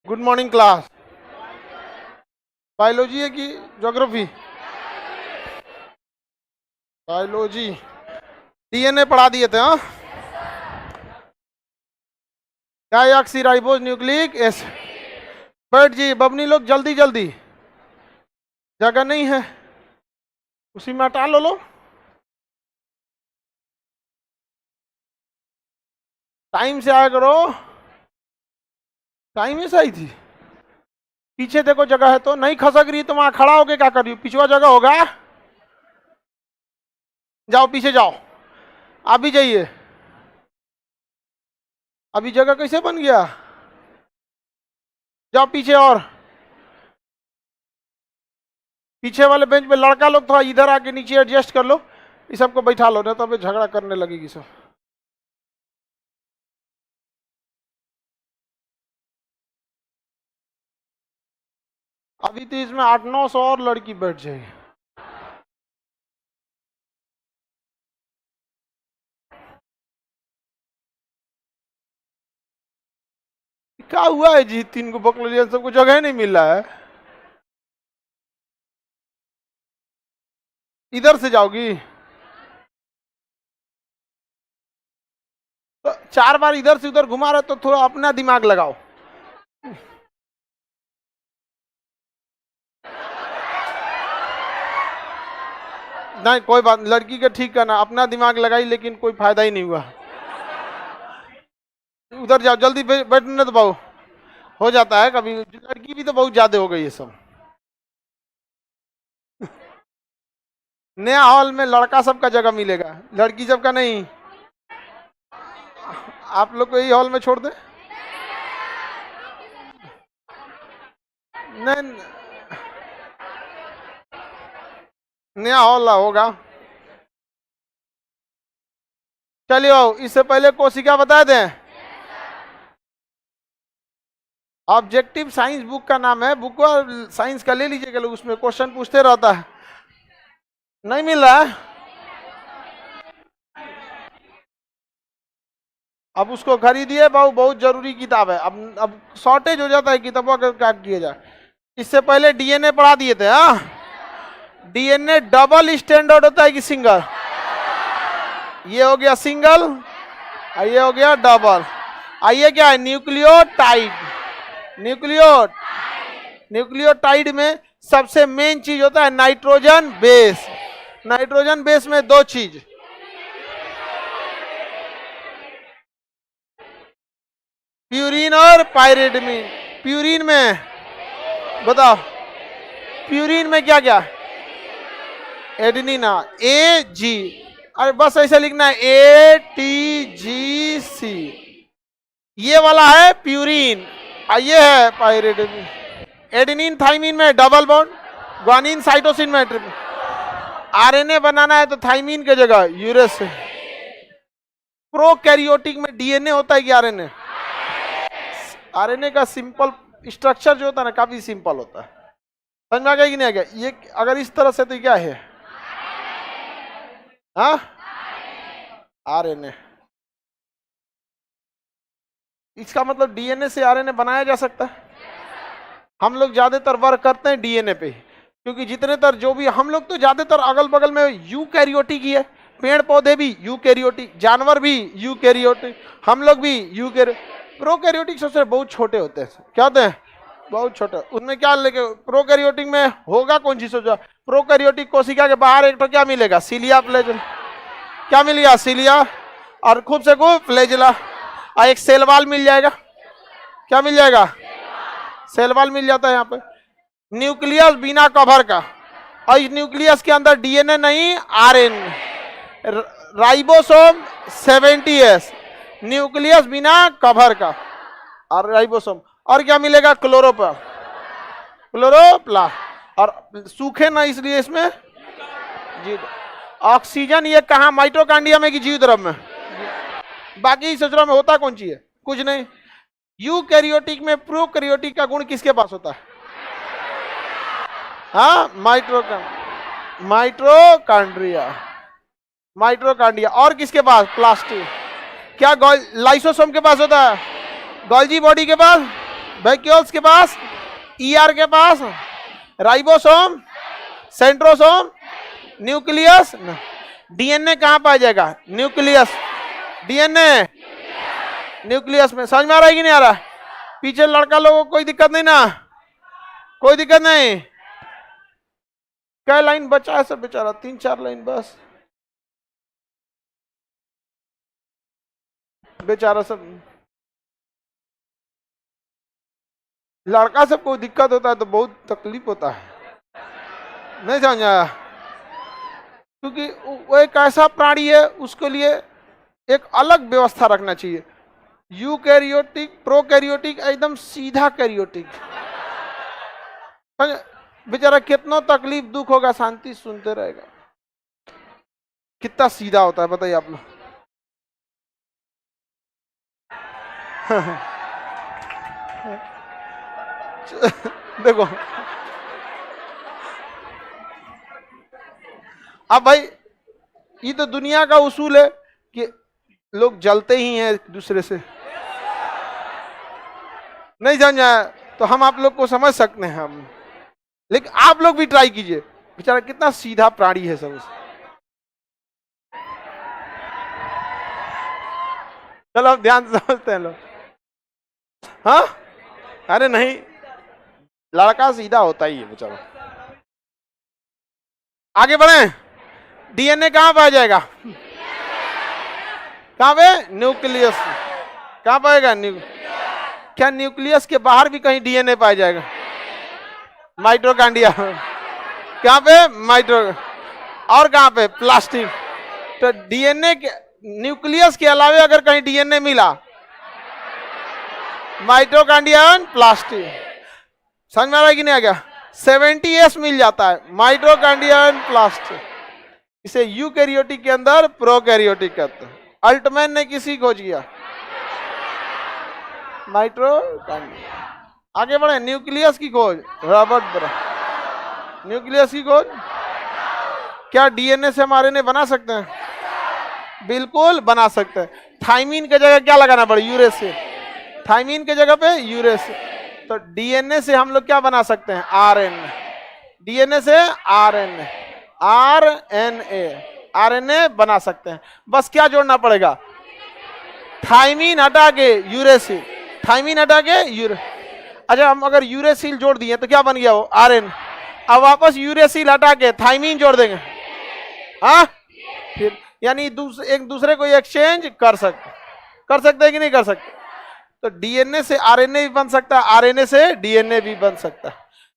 Good morning class. Biology है कि geography? Biology. DNA पढ़ा दिए थे। हाँ, डायऑक्सीराइबोज न्यूक्लिक एसिड। बैठ जी बबनी लोग, जल्दी जल्दी, जगह नहीं है, उसी में हटा लो। टाइम से आया करो, टाइम ही सही थी। पीछे देखो जगह है तो नहीं खसक रही, तो वहां खड़ा होके क्या कर रही हो? पिछवा जगह होगा, जाओ पीछे जाओ। आप भी जाइए। अभी जगह कैसे बन गया? जाओ पीछे। और पीछे वाले बेंच पे लड़का लोग थोड़ा इधर आके नीचे एडजस्ट कर लो, इस सबको बैठा लो, नहीं तो अभी झगड़ा करने लगेगी सब। अभी तो इसमें 800-900 और लड़की बैठ जाएगी। क्या हुआ है जी? 3 को बकलोरियन, सबको जगह नहीं मिल रहा है। इधर से जाओगी तो 4 बार इधर से उधर घुमा रहे, तो थोड़ा अपना दिमाग लगाओ। नहीं कोई बात, लड़की का ठीक करना, अपना दिमाग लगाई, लेकिन कोई फायदा ही नहीं हुआ। उधर जाओ जल्दी, बैठने तो पाओ। हो जाता है कभी, लड़की भी तो बहुत ज्यादा हो गई है सब। नया हॉल में लड़का सबका जगह मिलेगा, लड़की सबका नहीं। आप लोग को यही हॉल में छोड़ दे? नहीं, नया हॉल होगा। चलिए इससे पहले कोशिका बता दें। ऑब्जेक्टिव साइंस बुक का नाम है, बुक साइंस का ले लीजिएगा, उसमें क्वेश्चन पूछते रहता है। नहीं मिल रहा है? अब उसको खरीदिए, बहुत जरूरी किताब है। अब शॉर्टेज हो जाता है किताबों का, क्या किया जाए। इससे पहले डीएनए पढ़ा दिए थे। हाँ, डीएनए डबल स्टैंडर्ड होता है कि सिंगल? ये हो गया सिंगल, ये हो गया डबल। आइए क्या है? न्यूक्लियोटाइड। न्यूक्लियोटाइड में सबसे मेन चीज होता है नाइट्रोजन बेस। नाइट्रोजन बेस में 2 चीज, प्यूरिन और पायरिडमिन। प्यूरिन में बताओ, प्यूरिन में क्या क्या? Adenine, AG। अरे बस ऐसे लिखना है, ATGC। ये वाला है प्यूरिन, ये है पायरिडमिन। एडेनिन थाइमिन में डबल बॉन्ड, ग्वानिन साइटोसिन में ट्रिपल। आरएनए बनाना है तो थाइमिन की जगह यूरेस। प्रोकैरियोटिक में डीएनए होता है कि आरएनए? आरएनए का सिंपल स्ट्रक्चर जो होता है ना, काफी सिंपल होता है। समझ में आ गया कि नहीं आ गया? ये अगर इस तरह से तो क्या है? हाँ, आरएनए। इसका मतलब डीएनए से आरएनए बनाया जा सकता है। हम लोग ज्यादातर वर्क करते हैं डीएनए पे, क्योंकि जितने तर जो भी हम लोग तो ज्यादातर अगल बगल में यूकैरियोटिक ही है। पेड़ पौधे भी यूकैरियोटिक, जानवर भी यूकैरियोटिक, हम लोग भी प्रोकैरियोटिक सबसे बहुत छोटे होते हैं। क्या होते हैं? बहुत छोटे। उनमें क्या लेके प्रोकैरियोटिक में होगा कौन चीज? सोचा प्रोकैरियोटिक कोशिका के बाहर एक तो क्या मिलेगा? सीलिया फ्लैजेला। क्या मिल गया? सीलिया, और खूब से खूब फ्लैजेला, और एक सेल वॉल मिल जाएगा। क्या मिल जाएगा? सेल वॉल मिल जाता है यहाँ पे। न्यूक्लियस बिना कवर का, और इस न्यूक्लियस के अंदर डीएनए नहीं, आरएनए। राइबोसोम 70S, न्यूक्लियस बिना कवर का, और राइबोसोम। और क्या मिलेगा? क्लोरोप्लास्ट। और सूखे ना इसलिए इसमें जी। ऑक्सीजन ये कहा? माइटोकांड्रिया में कि जीवद्रव में? बाकी शरीरों में होता कौन चीज है? कुछ नहीं। यूकैरियोटिक में प्रोकैरियोटिक का गुण किसके पास होता है? हाँ, माइटोकांड्रिया। और किसके पास? प्लास्टिक। क्या लाइसोसोम के पास होता है? गोल्जी बॉडी के पास वैक्यूल्स के पास, ईआर के पास राइबोसोम, सेंट्रोसोम, न्यूक्लियस। डीएनए कहां पाया जाएगा? न्यूक्लियस। डीएनए न्यूक्लियस में। समझ में आ रहा है कि नहीं आ रहा? पीछे लड़का लोगों को कोई दिक्कत नहीं ना? कोई दिक्कत नहीं। क्या लाइन बचा है सब बेचारा? 3-4 लाइन बस। बेचारा सब लड़का सब कोई दिक्कत होता है तो बहुत तकलीफ होता है, नहीं समझा? क्योंकि वो एक ऐसा प्राणी है, उसके लिए एक अलग व्यवस्था रखना चाहिए। यूकैरियोटिक, प्रोकैरियोटिक, एकदम सीधा कैरियोटिक। बेचारा कितना तकलीफ दुख होगा, शांति सुनते रहेगा। कितना सीधा होता है बताइए आप लोग। देखो अब भाई, ये तो दुनिया का उसूल है कि लोग जलते ही हैं एक दूसरे से, नहीं समझा? तो हम आप लोग को समझ सकते हैं हम, लेकिन आप लोग भी ट्राई कीजिए। बेचारा कितना सीधा प्राणी है सब। चलो अब ध्यान से समझते हैं लोग। हाँ, अरे नहीं, लड़का सीधा होता ही है बेचारा। आगे बढ़े। डीएनए कहां पाया जाएगा? कहां पे? न्यूक्लियस। कहां पाएगा? क्या न्यूक्लियस के बाहर भी कहीं डीएनए पाया जाएगा? माइटोकॉन्ड्रिया। कहां पे? माइटो। और कहां पे? प्लास्टिक। तो डीएनए के न्यूक्लियस के अलावा अगर कहीं डीएनए मिला, माइटोकॉन्ड्रिया, प्लास्टिक। समझ में आ रहा है कि नहीं आ गया? 70s मिल जाता है माइटोकॉन्ड्रिया, प्लास्टिक। इसे यूकैरियोटिक के अंदर प्रोकैरियोटिक कहते हैं। अल्टमैन ने किसी खोज किया? माइटोकॉन्ड्रिया। आगे बढ़े। न्यूक्लियस की खोज रॉबर्ट ब्राउन। न्यूक्लियस की खोज। क्या डीएनए से हम आरएनए बना सकते हैं? बिल्कुल बना सकते हैं। थाइमीन की जगह क्या लगाना पड़े? यूरेसिल। थाइमीन की जगह पे यूरेसिल। तो डीएनए से हम लोग क्या बना सकते हैं? आरएनए। डीएनए से आरएनए, आरएनए बना सकते हैं। बस क्या जोड़ना पड़ेगा? थाइमीन हटा के यूरेसिल। थाइमीन हटा के अच्छा, हम अगर यूरेसिल जोड़ दिए तो क्या बन गया? वो आरएनए। अब वापस यूरेसिल हटा के थाइमीन जोड़ देंगे, हाँ, फिर यानी एक दूसरे को एक्सचेंज कर सकते हैं कि नहीं कर सकते? तो डीएनए से आरएनए भी बन सकता है, आरएनए से डीएनए भी बन सकता है।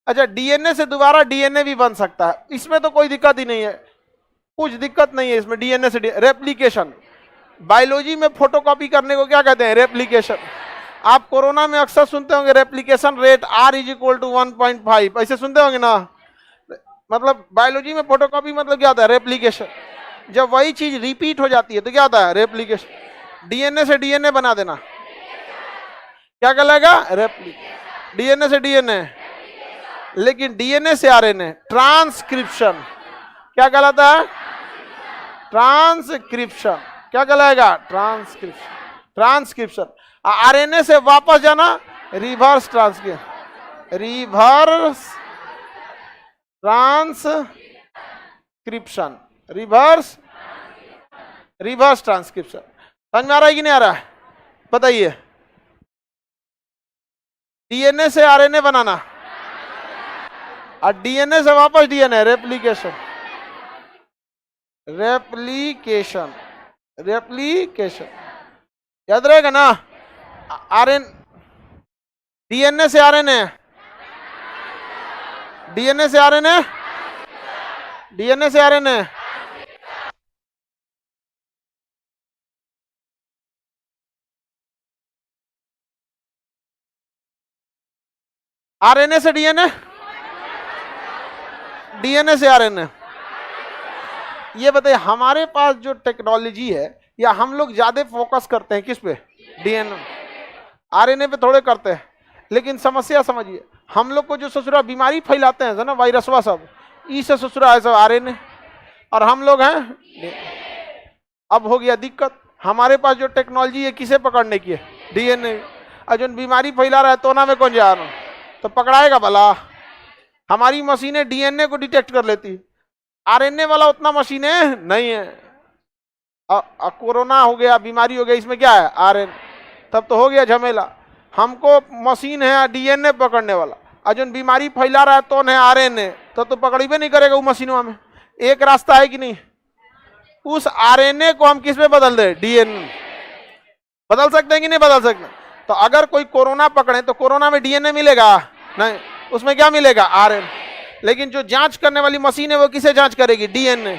अच्छा, डीएनए से दोबारा डीएनए भी बन सकता है, इसमें तो कोई दिक्कत ही नहीं है, कुछ दिक्कत नहीं है इसमें। डीएनए से रेप्लिकेशन, बायोलॉजी में फोटोकॉपी करने को क्या कहते हैं? रेप्लिकेशन। आप कोरोना में अक्सर सुनते होंगे रेप्लिकेशन रेट R = 1.5, ऐसे सुनते होंगे ना? मतलब बायोलॉजी में फोटोकॉपी मतलब क्या होता है? रेप्लिकेशन। जब वही चीज रिपीट हो जाती है तो क्या होता है? रेप्लिकेशन। डीएनए से डीएनए बना देना क्या कहलाएगा? रेप्लिकेशन। डीएनए से डीएनए। लेकिन डीएनए से आरएनए ट्रांसक्रिप्शन क्या कहलाता है? ट्रांसक्रिप्शन। क्या कहलाएगा? ट्रांसक्रिप्शन। आरएनए से वापस जाना रिवर्स ट्रांसक्रिप्शन। Reverse transcription. समझ में आ रहा है कि नहीं आ रहा है? बताइए। डीएनए से आरएनए बनाना और डीएनए से वापस डीएनए, रेप्लिकेशन। याद रहेगा ना? डीएनए से आरएनए, डीएनए से आरएनए, डीएनए से आरएनए, आरएनए से डीएनए, डीएनए से आरएनए। ये बताइए, हमारे पास जो टेक्नोलॉजी है, या हम लोग ज्यादा फोकस करते हैं किस पे? डीएनए। आरएनए पे थोड़े करते हैं। लेकिन समस्या समझिए, हम लोग को जो ससुरा बीमारी फैलाते हैं ना, वायरसवा सब, इससे ससुरा है सब आरएनए, और हम लोग हैं। अब हो गया दिक्कत, हमारे पास जो टेक्नोलॉजी है किसे पकड़ने की है? डीएनए। और जो बीमारी फैला रहा है तो ना में कौन जा रहा तो पकड़ाएगा भला। हमारी मशीनें डीएनए को डिटेक्ट कर लेती, आरएनए वाला उतना मशीनें नहीं है। कोरोना हो गया, बीमारी हो गया, इसमें क्या है आरएनए, तब तो हो गया झमेला। हमको मशीन है डीएनए पकड़ने वाला, और जो बीमारी फैला रहा है तो है आरएनए, तो पकड़बे नहीं करेगा वो मशीनों में। एक रास्ता है कि नहीं, उस आरएनए को हम किस में बदल दे, डीएनए। बदल सकते हैं कि नहीं बदल सकते? तो अगर कोई कोरोना पकड़े तो कोरोना में डीएनए मिलेगा नहीं, उसमें क्या मिलेगा आरएनए। लेकिन जो जांच करने वाली मशीन है वो किसे जांच करेगी, डीएनए।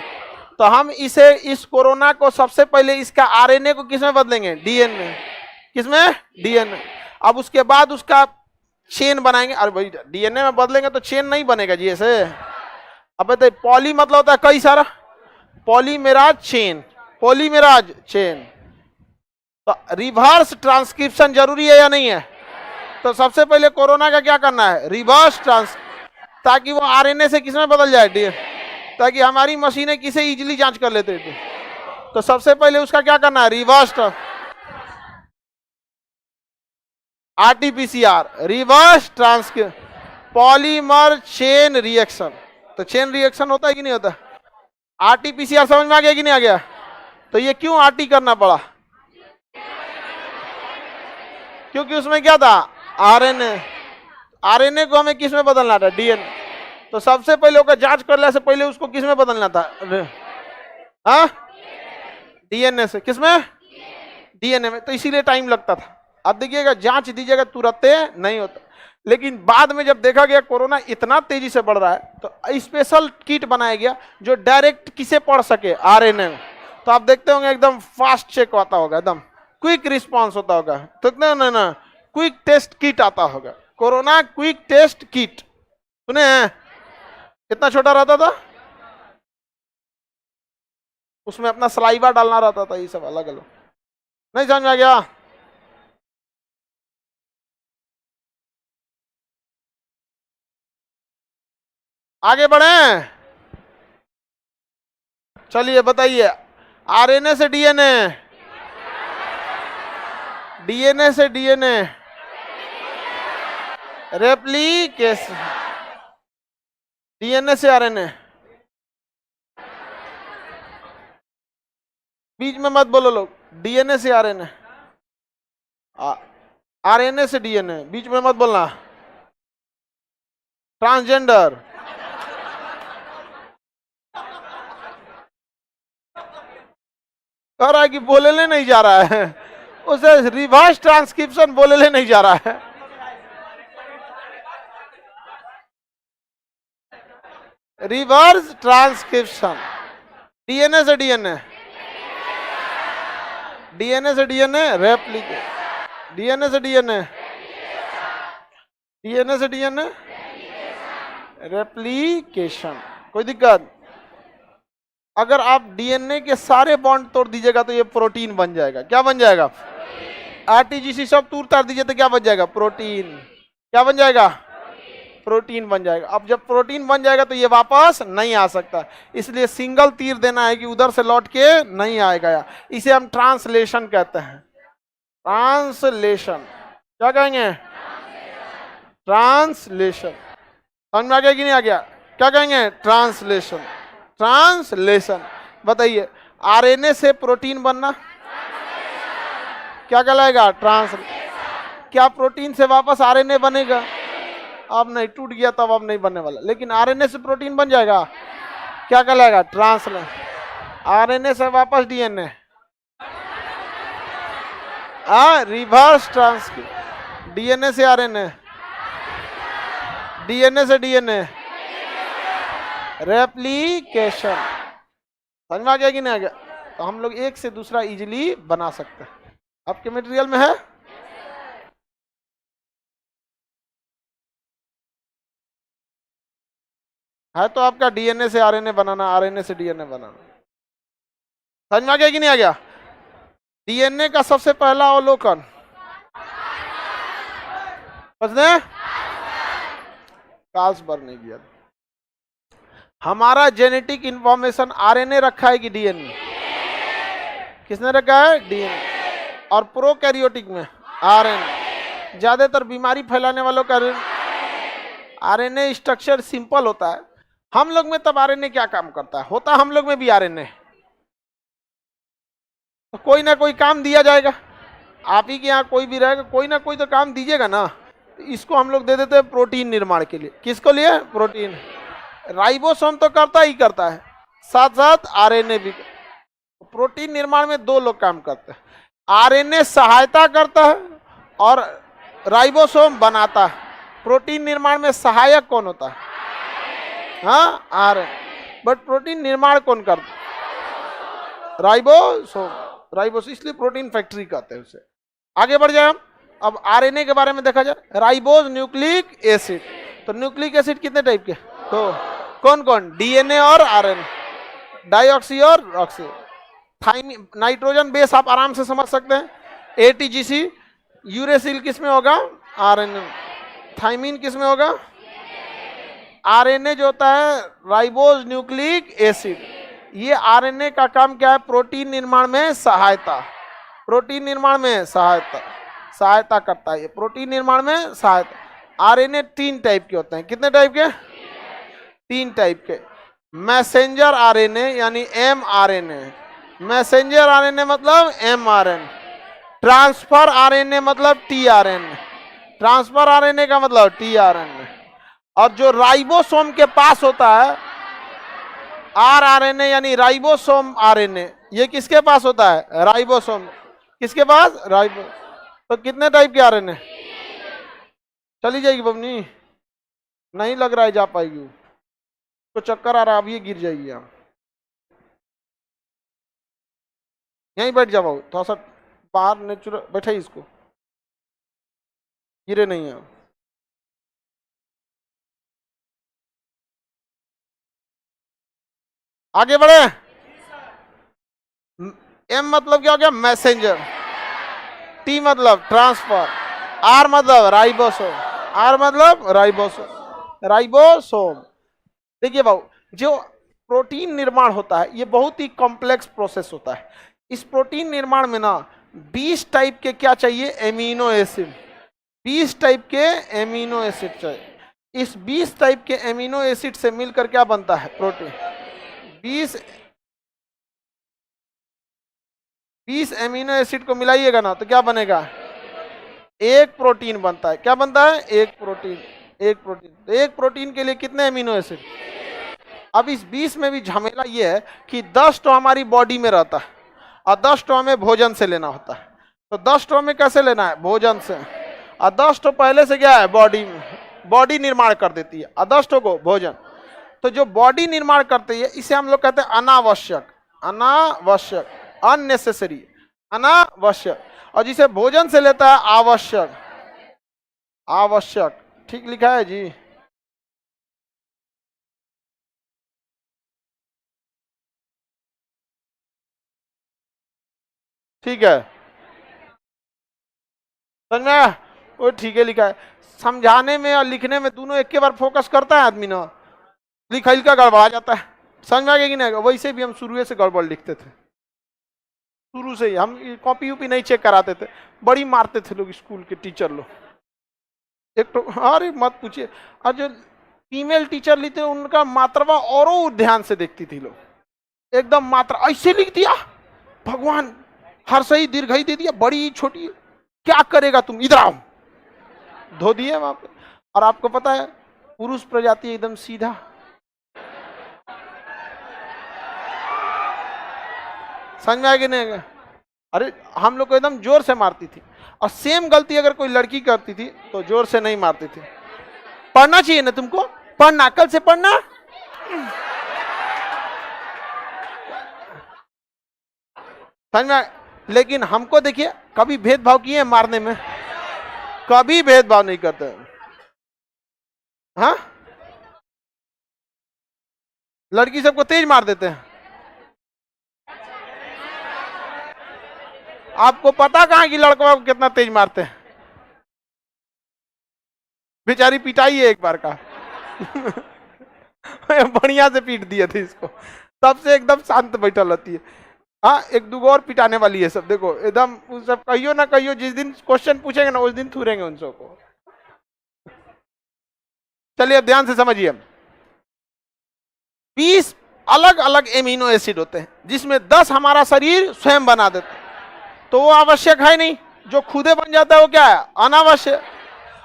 तो हम इसे, इस कोरोना को सबसे पहले इसका आरएनए को किस में बदलेंगे, डीएनए। किसमें, डीएनए। अब उसके बाद उसका चेन बनाएंगे। अरे भाई डीएनए में बदलेंगे तो चेन नहीं बनेगा जी ऐसे। अब बताइए, पॉली मतलब होता है कई सारा, पॉलीमेराज चेन, पॉलीमेराज चेन। तो रिवर्स ट्रांसक्रिप्शन जरूरी है या नहीं है? तो सबसे पहले कोरोना का क्या करना है, रिवर्स ट्रांस, ताकि वो आरएनए से किसमें बदल जाए, डीएनए, ताकि हमारी मशीनें किसे इजीली जांच कर लेते थे। तो सबसे पहले उसका क्या करना है, reverse RTPCR, reverse transcription polymer chain reaction. तो चेन रिएक्शन होता है कि नहीं होता? आरटीपीसीआर समझ में आ गया कि नहीं आ गया? तो ये क्यों आरटी करना पड़ा, क्योंकि उसमें क्या था, आरएनए। आरएनए को हमें किस में बदलना था, डीएनए। तो सबसे पहले उसका जांच करने से पहले उसको किस में बदलना था, हाँ डीएनए से। किस में, डीएनए में। तो इसीलिए टाइम लगता था। अब देखिएगा, जांच दीजिएगा तुरंत नहीं होता, लेकिन बाद में जब देखा गया कोरोना इतना तेजी से बढ़ रहा है तो स्पेशल किट बनाया गया जो डायरेक्ट किसे पढ़ सके, आरएनए। तो आप देखते होंगे एकदम फास्ट चेक आता होगा, एकदम क्विक रिस्पांस होता होगा। तो ना क्विक टेस्ट किट आता होगा, कोरोना क्विक टेस्ट किट, सुने हैं? कितना छोटा रहता था, उसमें अपना सलाइवा डालना रहता था, ये सब अलग अलग। नहीं समझ में आ गया? आगे बढ़े, चलिए बताइए, आरएनए से डीएनए, डीएनए से डीएनए, रेप्लिकेशन, डीएनए से आरएनए। बीच में मत बोलो लोग, डीएनए से आरएनए, आरएनए से डीएनए, बीच में मत बोलना। ट्रांसजेंडर, कह रहा है कि बोले नहीं जा रहा है, उसे रिवर्स ट्रांसक्रिप्शन बोले नहीं जा रहा है। रिवर्स ट्रांसक्रिप्शन, डीएनए से डीएनए, डीएनए से डीएनए, रेप्लिकेशन, डीएनए से डीएनए, डीएनए से डीएनए, रेप्लिकेशन। कोई दिक्कत? अगर आप डीएनए के सारे बॉन्ड तोड़ दीजिएगा तो ये प्रोटीन बन जाएगा। क्या बन जाएगा? आरटीजीसी सब तूर तार दीजिए तो क्या बन जाएगा? प्रोटीन। क्या बन जाएगा? प्रोटीन बन जाएगा। अब जब प्रोटीन बन जाएगा तो ये वापस नहीं आ सकता, इसलिए सिंगल तीर देना है कि उधर से लौट के नहीं आएगा। इसे हम ट्रांसलेशन कहते हैं। ट्रांसलेशन, क्या कहेंगे? ट्रांसलेशन। समझ में आ गया कि नहीं आ गया? क्या कहेंगे? ट्रांसलेशन। ट्रांसलेशन। बताइए, आरएनए से प्रोटीन बनना क्या कहलाएगा? ट्रांसलेशन। क्या प्रोटीन से वापस आरएनए बनेगा? अब नहीं, टूट गया तब अब नहीं बनने वाला, लेकिन आरएनए से प्रोटीन बन जाएगा, क्या कहलाएगा? ट्रांसलेशन। आरएनए से वापस डीएनए, रिवर्स ट्रांसक्रिप्शन, डीएनए से आरएनए, डीएनए से डीएनए, रेप्लिकेशन। समझ में आ गया कि नहीं आ गया? तो हम लोग एक से दूसरा इजीली बना सकते हैं। आपके मटेरियल में है तो आपका डीएनए से आरएनए बनाना, आरएनए से डीएनए बनाना। समझ में आ गया कि नहीं आ गया? डीएनए का सबसे पहला अवलोकन कार्ल्सबर्ग ने किया। हमारा जेनेटिक इंफॉर्मेशन आरएनए रखा है कि डीएनए? किसने रखा है? डीएनए। और प्रोकैरियोटिक में आरएनए। ज्यादातर बीमारी फैलाने वालों का आरएनए स्ट्रक्चर सिंपल होता है। हम लोग में तब आरएनए क्या काम करता है? होता हम लोग में भी आरएनए, तो कोई ना कोई काम दिया जाएगा। आप ही के यहाँ कोई भी रहेगा, कोई ना कोई तो काम दीजिएगा ना। तो इसको हम लोग दे देते हैं प्रोटीन निर्माण के लिए। किसको लिए? प्रोटीन। राइबोसोम तो करता ही करता है, साथ साथ आरएनए भी। प्रोटीन निर्माण में दो लोग काम करते हैं, आरएनए सहायता करता है और राइबोसोम बनाता है। प्रोटीन निर्माण में सहायक कौन होता है? हाँ, आरएनए। बट प्रोटीन निर्माण कौन करता है? राइबोसोम। राइबोसोम, इसलिए प्रोटीन फैक्ट्री कहते हैं उसे। आगे बढ़ जाए हम। अब आरएनए के बारे में देखा जाए। Ribose nucleic acid. तो न्यूक्लिक एसिड कितने टाइप के? तो कौन कौन? डीएनए और आरएनए, डाइऑक्सी और ऑक्सी। थाइमिन, नाइट्रोजन बेस आप आराम से समझ सकते हैं, एटीजीसी। यूरेसिल किस में होगा? आरएनए। थाइमिन किस में होगा? आरएनए जो होता है राइबोज न्यूक्लिक एसिड, ये आरएनए का काम क्या है? प्रोटीन निर्माण में सहायता। प्रोटीन निर्माण में सहायता करता है ये, प्रोटीन निर्माण में सहायता। आरएनए 3 टाइप के होते हैं। कितने टाइप के? 3 टाइप के। मैसेंजर आरएनए यानी एमआरएनए। मैसेंजर आरएनए मतलब एमआरएनए। ट्रांसफर आरएनए मतलब टीआरएनए। ट्रांसफर आरएनए का मतलब टीआरएनए। और जो राइबोसोम के पास होता है आरआरएनए यानी राइबोसोम आरएनए, ये किसके पास होता है? राइबोसोम। किसके पास? राइबो। तो कितने टाइप के आरएनए? चली जाएगी बबनी, नहीं लग रहा है जा पाएगी, तो चक्कर आ रहा है, अब ये गिर जाएगी। आप यहीं बैठ जाओ, थोड़ा सा बाहर नेचुरल बैठे, इसको गिरे नहीं है। आगे बढ़े। एम मतलब क्या हो गया? मैसेंजर। टी मतलब ट्रांसफर। आर मतलब राइबोसोम। आर मतलब राइबोसोम। देखिए बाबू, जो प्रोटीन निर्माण होता है ये बहुत ही कॉम्प्लेक्स प्रोसेस होता है। इस प्रोटीन निर्माण में ना 20 टाइप के क्या चाहिए? Amino acid. 20 टाइप के एमिनो एसिड चाहिए। इस 20 टाइप के एमिनो एसिड से मिलकर क्या बनता है? प्रोटीन। 20 एमिनो एसिड को मिलाइएगा ना तो क्या बनेगा? एक प्रोटीन बनता है। क्या बनता है? एक प्रोटीन। तो एक प्रोटीन के लिए कितने एमिनो एसिड? अब इस 20 में भी झमेला ये है कि 10 तो हमारी बॉडी में रहता है और 10 तो हमें भोजन से लेना होता है। तो 10 तो हमें कैसे लेना है? भोजन से। और 10 तो पहले से क्या है? बॉडी में, बॉडी निर्माण कर देती है, और 10 को भोजन। तो जो बॉडी निर्माण करती है इसे हम लोग कहते हैं अनावश्यक। अननेसेसरी, अनावश्यक। और जिसे भोजन से लेता है आवश्यक। ठीक लिखा है जी? ठीक है, समझ में? वो ठीक है लिखा है। समझाने में और लिखने में दोनों एक के बार फोकस करता है आदमी ना, लिखा का गड़बड़ा जाता है। समझ में आ गया कि नहीं? वैसे भी हम शुरू से गड़बड़ लिखते थे, शुरू से ही। हम कॉपी यूपी नहीं चेक कराते थे, बड़ी मारते थे लोग, स्कूल के टीचर लोग। एक तो अरे मत पूछिए, और जो फीमेल टीचर ली थे उनका मात्रा और ध्यान से देखती थी लोग, एकदम मात्रा ऐसे लिख दिया, भगवान हर सही दीर्घई दे दिया, बड़ी छोटी, क्या करेगा तुम, इधर आओ, धो दिए वहां पे। और आपको पता है पुरुष प्रजाति एकदम सीधा, समझ में आ गया नहीं? अरे हम लोग को एकदम जोर से मारती थी, और सेम गलती अगर कोई लड़की करती थी तो जोर से नहीं मारती थी। पढ़ना चाहिए ना तुमको, पढ़ना, कल से पढ़ना। समझ में? लेकिन हमको देखिए, कभी भेदभाव किए मारने में? कभी भेदभाव नहीं करते। हाँ, लड़की सबको तेज मार देते हैं। आपको पता कहां कि लड़कों को कितना तेज मारते हैं? बेचारी पिटाई है एक बार का। बढ़िया से पीट दिए थे इसको, तब से एकदम शांत बैठा रहती है। हाँ, एक दो और पिटाने वाली है सब, देखो एकदम सब कहियो ना कहियो, जिस दिन क्वेश्चन पूछेंगे ना उस दिन थूरेंगे उन सबको। चलिए अब ध्यान से समझिए, 20 अलग अलग एमिनो एसिड होते हैं जिसमें 10 हमारा शरीर स्वयं बना देता है, तो वो आवश्यक है नहीं। जो खुदे बन जाता है वो क्या है, अनावश्यक।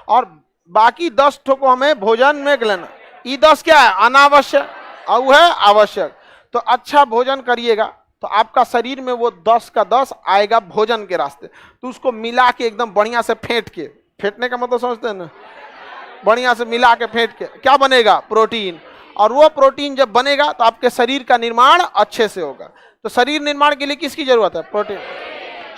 और बाकी 10 ठो को हमें भोजन में लेना, ये 10 क्या है, अनावश्यक, और वो है आवश्यक। तो अच्छा भोजन करिएगा तो आपका शरीर में वो 10 का 10 आएगा भोजन के रास्ते। तो उसको मिला के एकदम बढ़िया से फेंट के, फेंटने का मतलब समझते हैं ना, बढ़िया से मिला के फेंट के क्या बनेगा, प्रोटीन। और वो प्रोटीन जब बनेगा तो आपके शरीर का निर्माण अच्छे से होगा। तो शरीर निर्माण के लिए किसकी जरूरत है, प्रोटीन।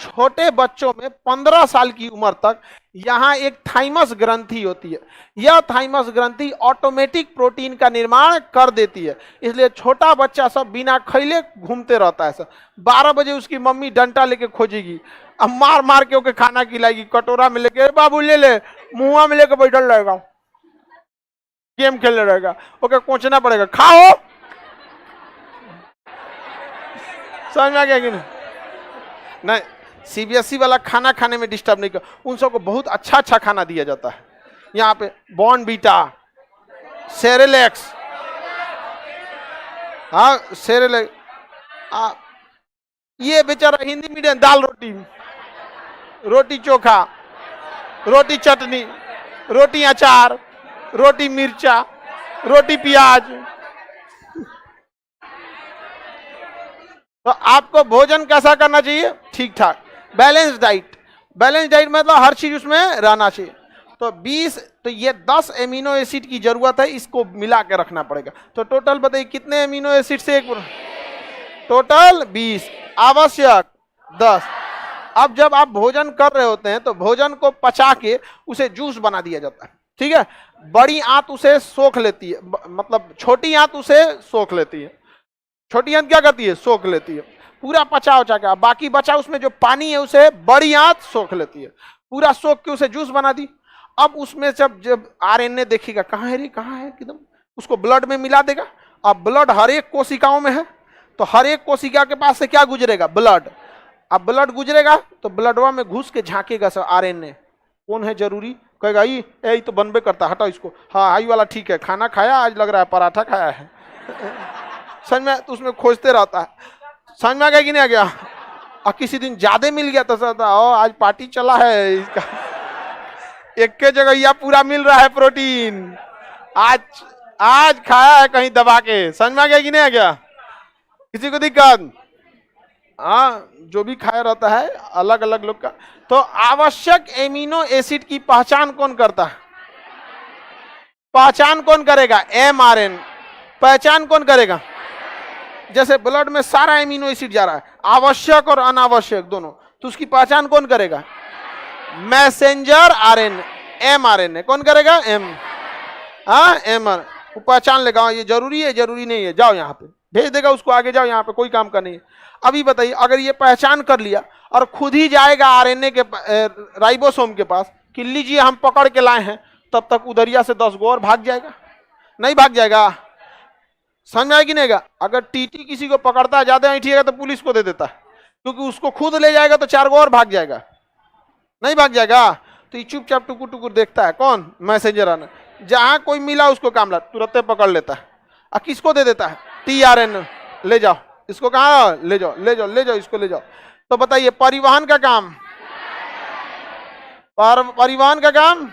छोटे बच्चों में 15 साल की उम्र तक यहाँ एक थाइमस ग्रंथि होती है, यह थाइमस ग्रंथि ऑटोमेटिक प्रोटीन का निर्माण कर देती है। इसलिए छोटा बच्चा सब बिना खैले घूमते रहता है। सब 12 बजे उसकी मम्मी डंडा लेके खोजेगी, अब मार मार के ओके खाना खिलाएगी, कटोरा में लेके, बाबू ले ले, मुंह में लेके बैठल रहेगा, गेम खेलने रहेगा, ओके कोचना पड़ेगा, खाओ। समझ में आ गया कि नहीं? सीबीएसई वाला खाना खाने में डिस्टर्ब नहीं कर, उन सबको बहुत अच्छा अच्छा खाना दिया जाता है। यहाँ पे बॉर्नवीटा, सेरेलेक्स, हाँ सेरेलेक्स, ये बेचारा हिंदी मीडियम दाल रोटी, रोटी चोखा, रोटी चटनी, रोटी अचार, रोटी मिर्चा, रोटी प्याज। तो आपको भोजन कैसा करना चाहिए, ठीक ठाक, बैलेंस डाइट। बैलेंस डाइट मतलब हर चीज उसमें रहना चाहिए। तो 20, तो ये 10 एमिनो एसिड की जरूरत है, इसको मिला के रखना पड़ेगा। तो टोटल बताइए कितने एमिनो एसिड से एक, टोटल 20, आवश्यक 10। अब जब आप भोजन कर रहे होते हैं तो भोजन को पचा के उसे जूस बना दिया जाता है, ठीक है। बड़ी आंत उसे सोख लेती है, मतलब छोटी आंत उसे सोख लेती है। छोटी आंत क्या करती है, सोख लेती है, पूरा पचा उचा के। बाकी बचा उसमें जो पानी है उसे बड़ी आंत सोख लेती है, पूरा सोख के उसे जूस बना दी। अब उसमें जब आरएनए देखेगा कहाँ है रे, कहाँ है, एकदम उसको ब्लड में मिला देगा। अब ब्लड हर एक कोशिकाओं में है, तो हर एक कोशिका के पास से क्या गुजरेगा, ब्लड। अब ब्लड गुजरेगा तो ब्लडवा में घुस के झांकेगा सब आरएनए, कौन है जरूरी, कहेगा ये तो बनबे करता, हटाओ इसको, हाँ आई वाला ठीक है, खाना खाया आज, लग रहा है पराठा खाया है। समझ में, तो उसमें खोजते रहता है। समझ में आ गया कि नहीं आ गया? और किसी दिन ज्यादा मिल गया तो सोचता आज पार्टी चला है इसका, एक के जगह यह पूरा मिल रहा है प्रोटीन, आज खाया है कहीं दबा के। समझ में आ गया कि नहीं आ गया? किसी को दिक्कत? हाँ, जो भी खाया रहता है अलग अलग लोग का। तो आवश्यक एमिनो एसिड की पहचान कौन करता है, पहचान कौन करेगा, एमआरएन। पहचान कौन करेगा, जैसे ब्लड में सारा एमिनो एसिड जा रहा है, आवश्यक और अनावश्यक दोनों, तो उसकी पहचान कौन करेगा, मैसेंजर आरएनए, एमआरएनए। कौन करेगा, एमआर। वो पहचान लेगा ये जरूरी है, जरूरी नहीं है, जाओ यहाँ पे भेज देगा उसको, आगे जाओ, यहाँ पे कोई काम का नहीं है। अभी बताइए अगर ये पहचान कर लिया और खुद ही जाएगा आरएनए के राइबोसोम के पास कि लीजिए हम पकड़ के लाए हैं, तब तक उधरिया से 10 गो और भाग जाएगा, नहीं भाग जाएगा? समझ में आएगी नहीं? अगर टीटी किसी को पकड़ता है ज्यादा ऐठिएगा तो पुलिस को दे देता है, क्योंकि उसको खुद ले जाएगा तो 4 गो और भाग जाएगा, नहीं भाग जाएगा? तो ये चुपचाप टुकुर टुकुर देखता है, कौन, मैसेंजर आना। जहां कोई मिला उसको काम ला तुरंत पकड़ लेता है और किसको दे देता है, टीआरएन, ले जाओ इसको, कहा ले जाओ, ले जाओ, ले जाओ इसको, ले जाओ। तो बताइए परिवहन का काम, परिवहन का काम,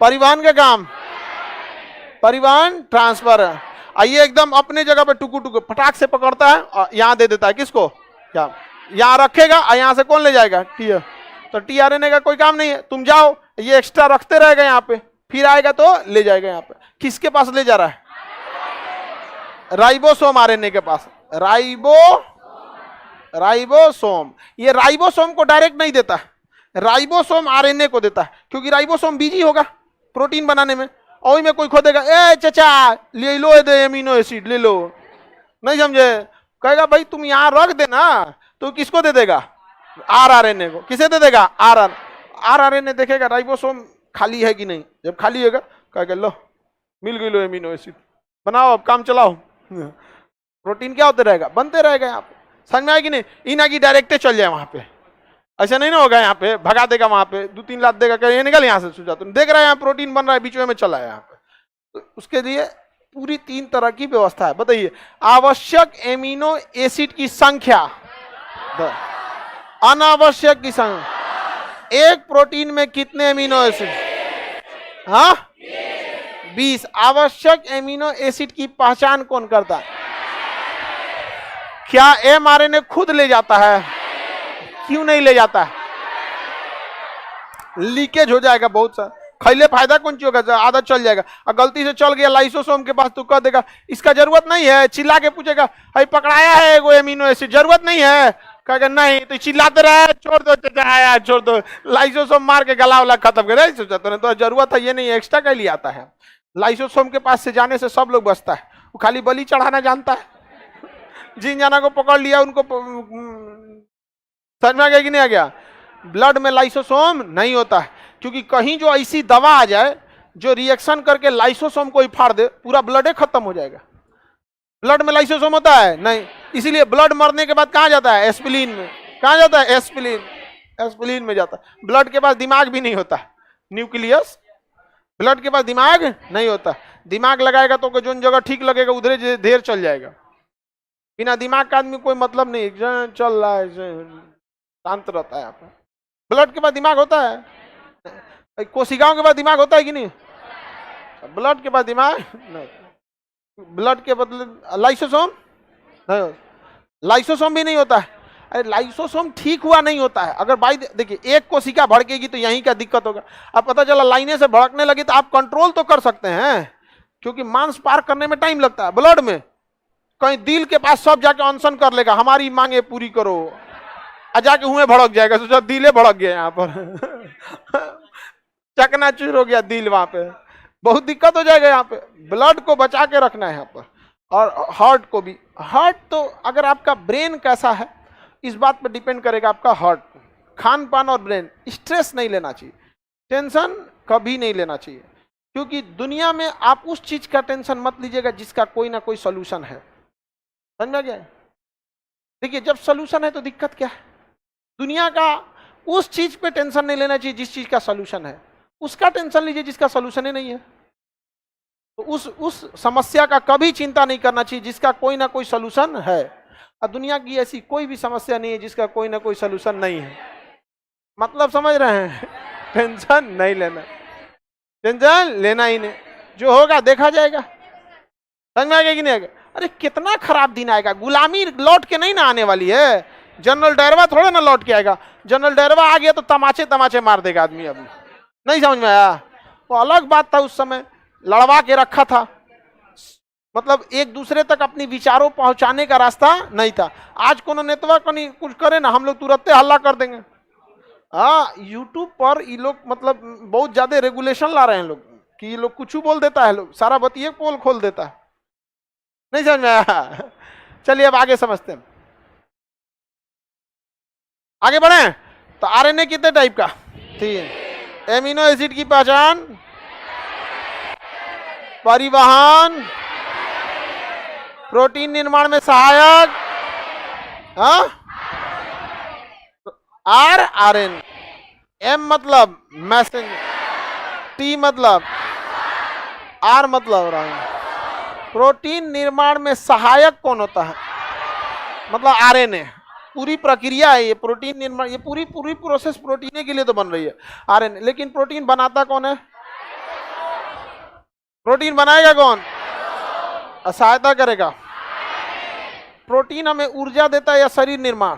परिवहन का काम, परिवहन ट्रांसफर है। आइए एकदम अपने जगह पे टुकु टुकु फटाक से पकड़ता है और यहाँ दे देता है, किसको, क्या यहाँ रखेगा और यहाँ से कौन ले जाएगा, टी। तो टीआरएनए का कोई काम नहीं है, तुम जाओ, ये एक्स्ट्रा रखते रहेगा यहाँ पे, फिर आएगा तो ले जाएगा यहाँ पे। किसके पास ले जा रहा है, राइबोसोम आरएनए के पास, राइबोसोम। ये राइबोसोम को डायरेक्ट नहीं देता, राइबोसोम आरएनए को देता है, क्योंकि राइबोसोम बिजी होगा प्रोटीन बनाने में, और में कोई खोदेगा, ए चाचा ले लो दे एमिनो एसिड ले लो, नहीं समझे? कहेगा भाई तुम यहाँ रख देना, तो किसको दे देगा, आरएनए को। किसे दे देगा, आरएनए देखेगा राइबोसोम खाली है कि नहीं, जब खाली होगा कहेगा लो मिल गई, लो एमिनो एसिड बनाओ, अब काम चलाओ। प्रोटीन क्या होते रहेगा, बनते रहेगा यहाँ पे। समझ में आएगी नहीं, इना की डायरेक्टे चल जाए वहां पे, ऐसा नहीं ना होगा, यहाँ पे भगा देगा, वहां पे 2-3 लात देगा, कहीं निकल यहाँ से सूझा, तुम देख रहा है यहाँ प्रोटीन बन रहा है, बीच में चला है यहाँ पे। तो उसके लिए पूरी 3 तरह की व्यवस्था है। बताइए, आवश्यक एमिनो एसिड की संख्या, अनावश्यक की संख्या, एक प्रोटीन में कितने एमिनो एसिड? हाँ, 20। आवश्यक एमिनो एसिड की पहचान कौन करता है? क्या mRNA खुद ले जाता है? क्यों नहीं ले जाता है? लीकेज हो जाएगा बहुत सा, खैले फायदा कौन चीज होगा, आदत चल जाएगा, और गलती से चल गया लाइसोसोम के पास तो कह देगा इसका जरूरत नहीं है, चिल्ला के पूछेगा भाई पकड़ाया है एगो एमिनो एसिड, जरूरत नहीं है, कहेगा नहीं, तो चिल्लाते रहे, छोड़ दो चाचा, छोड़ दो, लाइसोसोम मार के गला वाला खत्म कर, तो जरूरत है ये नहीं, एक्स्ट्रा का लिए आता है। लाइसोसोम के पास से जाने से सब लोग बचता है, वो खाली बलि चढ़ाना जानता है। जिन जाना को पकड़ लिया उनको समझ में आ गया कि नहीं आ गया? ब्लड में लाइसोसोम नहीं होता है, क्योंकि कहीं जो ऐसी दवा आ जाए जो रिएक्शन करके लाइसोसोम को ही फाड़ दे, पूरा ब्लड खत्म हो जाएगा। ब्लड में लाइसोसोम होता है नहीं, इसीलिए ब्लड मरने के बाद कहां जाता है? एस्पिलिन में। कहां जाता है? एस्पिलिन, एस्पिलिन में जाता है। ब्लड के पास दिमाग भी नहीं होता, न्यूक्लियस, ब्लड के पास दिमाग नहीं होता। दिमाग लगाएगा तो जो जगह ठीक लगेगा उधर देर चल जाएगा। बिना दिमाग का आदमी कोई मतलब नहीं, चल रहा है, शांत रहता है यहाँ पे। ब्लड के पास दिमाग होता है, कोशिकाओं के पास दिमाग होता है कि नहीं? ब्लड के पास दिमाग नहीं, ब्लड के बदले लाइसोसोम नहीं, लाइसोसोम भी नहीं होता है। अरे लाइसोसोम ठीक हुआ नहीं होता है, अगर बाई देखिए एक कोशिका भड़केगी तो यहीं का दिक्कत होगा। अब पता चला लाइने से भड़कने लगी तो आप कंट्रोल तो कर सकते हैं, क्योंकि मांस पार करने में टाइम लगता है। ब्लड में कहीं दिल के पास सब जाके अनशन कर लेगा, हमारी मांगे पूरी करो, जाके हुए भड़क जाएगा, सोचा दिले भड़क गया यहाँ पर चकनाचूर हो गया दिल, वहां पे बहुत दिक्कत हो जाएगा। यहाँ पे ब्लड को बचा के रखना है यहाँ पर, और हार्ट को भी। हार्ट तो अगर आपका ब्रेन कैसा है इस बात पर डिपेंड करेगा आपका हार्ट, खान पान और ब्रेन। स्ट्रेस नहीं लेना चाहिए, टेंशन कभी नहीं लेना चाहिए, क्योंकि दुनिया में आप उस चीज का टेंशन मत लीजिएगा जिसका कोई ना कोई सोल्यूशन है। समझ में गया? देखिए जब सोल्यूशन है तो दिक्कत क्या है? दुनिया का उस चीज पे टेंशन नहीं लेना चाहिए जिस चीज का सोल्यूशन है, उसका टेंशन लीजिए जिसका सोल्यूशन ही नहीं है। तो उस समस्या का कभी चिंता नहीं करना चाहिए जिसका कोई ना कोई सोल्यूशन है। और दुनिया की ऐसी कोई भी समस्या नहीं है जिसका कोई ना कोई सोल्यूशन नहीं है। मतलब समझ रहे हैं? टेंशन नहीं लेना, टेंशन लेना ही नहीं, जो होगा देखा जाएगा। समझ में आएगा कि नहीं आएगा? अरे कितना खराब दिन आएगा, गुलामी लौट के नहीं ना आने वाली है। जनरल डायरवा थोड़ा ना लौट के आएगा, जनरल डायरवा आ गया तो तमाचे तमाचे मार देगा आदमी। अभी नहीं समझ में आया? वो अलग बात था, उस समय लड़वा के रखा था, मतलब एक दूसरे तक अपनी विचारों पहुंचाने का रास्ता नहीं था। आज कोनो नेतवा को नहीं कुछ करे ना, हम लोग तुरंत हल्ला कर देंगे। हाँ, यूट्यूब पर ये लोग मतलब बहुत ज्यादा रेगुलेशन ला रहे हैं लोग, कि ये लोग कुछ बोल देता है, लोग सारा बतिए पोल खोल देता है। नहीं समझ में आया? चलिए अब आगे समझते हैं, आगे बढ़े। तो आरएनए कितने टाइप का? 3। एमिनो एसिड की पहचान, परिवहन, प्रोटीन निर्माण में सहायक, आरएनए। एम मतलब मैसेंजर, टी मतलब, आर मतलब प्रोटीन निर्माण में सहायक कौन होता है? मतलब आरएनए। पूरी प्रक्रिया है ये प्रोटीन निर्माण, ये पूरी प्रोसेस प्रोटीन के लिए तो बन रही है आरएनए। लेकिन प्रोटीन बनाता कौन है? प्रोटीन बनाएगा कौन? सहायता करेगा। प्रोटीन हमें ऊर्जा देता है या शरीर निर्माण?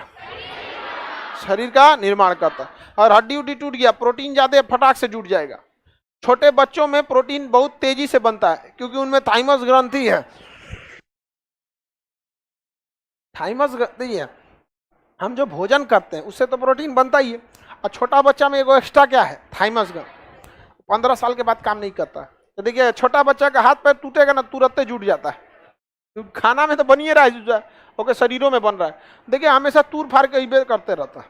शरीर का निर्माण करता है। और हड्डी उड्डी टूट गया, प्रोटीन ज्यादा फटाक से जुट जाएगा। छोटे बच्चों में प्रोटीन बहुत तेजी से बनता है क्योंकि उनमें थाइमस ग्रंथि है। थाइमस ग्रंथि है, हम जो भोजन करते हैं उससे तो प्रोटीन बनता ही है। और छोटा बच्चा में एगो एक्स्ट्रा क्या है? थाइमस ग्रंथि। 15 साल के बाद काम नहीं करता। तो देखिए छोटा बच्चा का हाथ पैर टूटेगा ना, तुरंत जुट जाता है, क्योंकि खाना में तो बन ही रहा है, ओके शरीरों में बन रहा है। देखिए हमेशा तूर फाड़ के इबे करते रहता है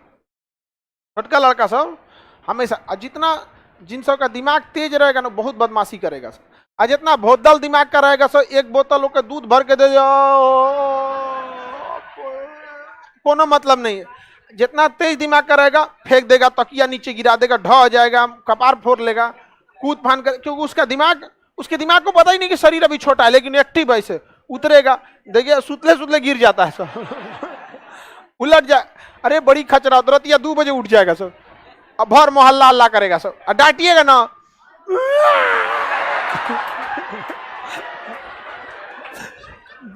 छोटका लड़का सब हमेशा। जितना जिन सब का दिमाग तेज रहेगा ना बहुत बदमाशी करेगा सब। और जितना भोदल दिमाग का रहेगा सब एक बोतल होकर दूध भर के दे जाओ, कोनो मतलब नहीं है। जितना तेज दिमाग करेगा फेंक देगा, तकिया नीचे गिरा देगा, ढह जाएगा, कपार फोड़ लेगा, कूद फान कर, क्योंकि उसके दिमाग को पता ही नहीं कि शरीर अभी छोटा है, लेकिन एक्टिव है, इसे उतरेगा, देखिए सुतले सुतले गिर जाता है सब उलट जाए, अरे बड़ी खचरा तुरंत या 2 बजे उठ जाएगा सब, अब भर मोहल्ला हल्ला करेगा सब, डांटिएगा ना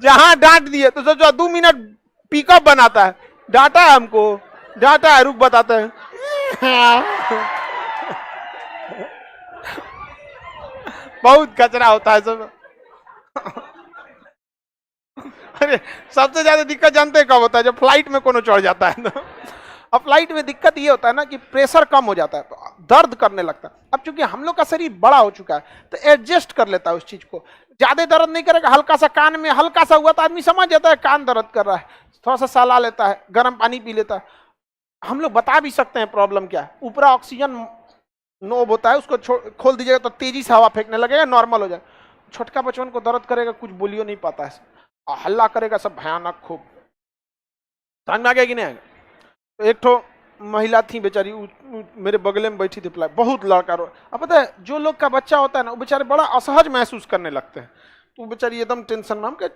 जहां डांट दिए तो सोचो 2 मिनट पिकअप बनाता है, डांटा है हमको, डांटा है, रुक बताते हैं बहुत कचरा होता है सब अरे सबसे ज्यादा दिक्कत जानते हैं कब होता है? जब फ्लाइट में कोनो चढ़ जाता है तो अब फ्लाइट में दिक्कत ये होता है ना कि प्रेशर कम हो जाता है तो दर्द करने लगता है। अब चूंकि हम लोग का शरीर बड़ा हो चुका है तो एडजस्ट कर लेता है उस चीज को, ज्यादा दर्द नहीं करेगा, हल्का सा कान में हल्का सा हुआ तो आदमी समझ जाता है कान दर्द कर रहा है, थोड़ा सा सहला लेता है, गर्म पानी पी लेता है। हम लोग बता भी सकते हैं प्रॉब्लम क्या है। ऊपर ऑक्सीजन नोब होता है, उसको खोल दीजिएगा तो तेजी से हवा फेंकने लगेगा, नॉर्मल हो जाएगा। छोटका बचपन को दर्द करेगा, कुछ बोलियो नहीं पाता है, हल्ला करेगा सब भयानक खूब। समझ में आ गया कि नहीं आएगा? तो एक ठो महिला थी बेचारी, मेरे बगले में बैठी थी, बहुत लड़का रो। अब पता है जो लोग का बच्चा होता है ना वो बेचारे बड़ा असहज महसूस करने लगते हैं, तो बेचारी एकदम टेंशन में। हम कहे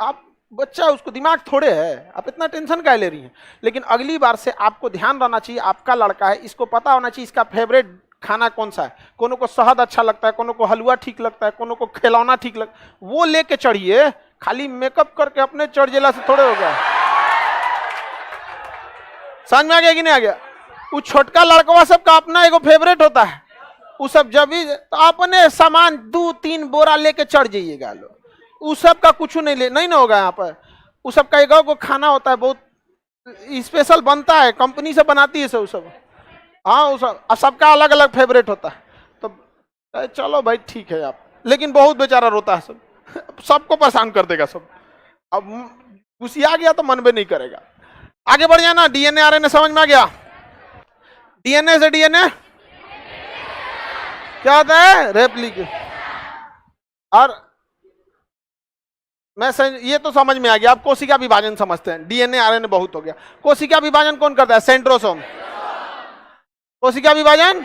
आप बच्चा है, उसको दिमाग थोड़े है, आप इतना टेंशन काहे ले रही हैं? लेकिन अगली बार से आपको ध्यान रहना चाहिए, आपका लड़का है, इसको पता होना चाहिए इसका फेवरेट खाना कौन सा है। कोनो को शहद अच्छा लगता है, कोनो को हलवा ठीक लगता है, कोनो को खिलौना ठीक लगता है, वो लेके चढ़िए। खाली मेकअप करके अपने चढ़ जेला से थोड़े हो गया। समझ में आ गया कि नहीं आ गया? वो छोटका लड़कवा सबका अपना एगो फेवरेट होता है, वो सब जब भी तो अपने सामान 2-3 बोरा लेके चढ़ जाइएगा लो, उस सब का कुछ नहीं ना होगा यहाँ पर। उस सब का एगो खाना होता है, बहुत स्पेशल बनता है, कंपनी से बनाती है सब। हाँ वो सब सबका अलग अलग फेवरेट होता है। तो चलो भाई ठीक है आप, लेकिन बहुत बेचारा रोता है सब, सबको परेशान कर देगा सब। अब गुस्सा आ गया तो मन में नहीं करेगा। आगे बढ़ जाना। डीएनए आरएनए समझ में आ गया? डीएनए से डीएनए क्या होता है? रेप्लिकेशन। और मैं ये तो समझ में आ गया। आप कोशिका विभाजन समझते हैं, डीएनए आरएनए बहुत हो गया। कोशिका विभाजन कौन करता है? सेंट्रोसोम। कोशिका विभाजन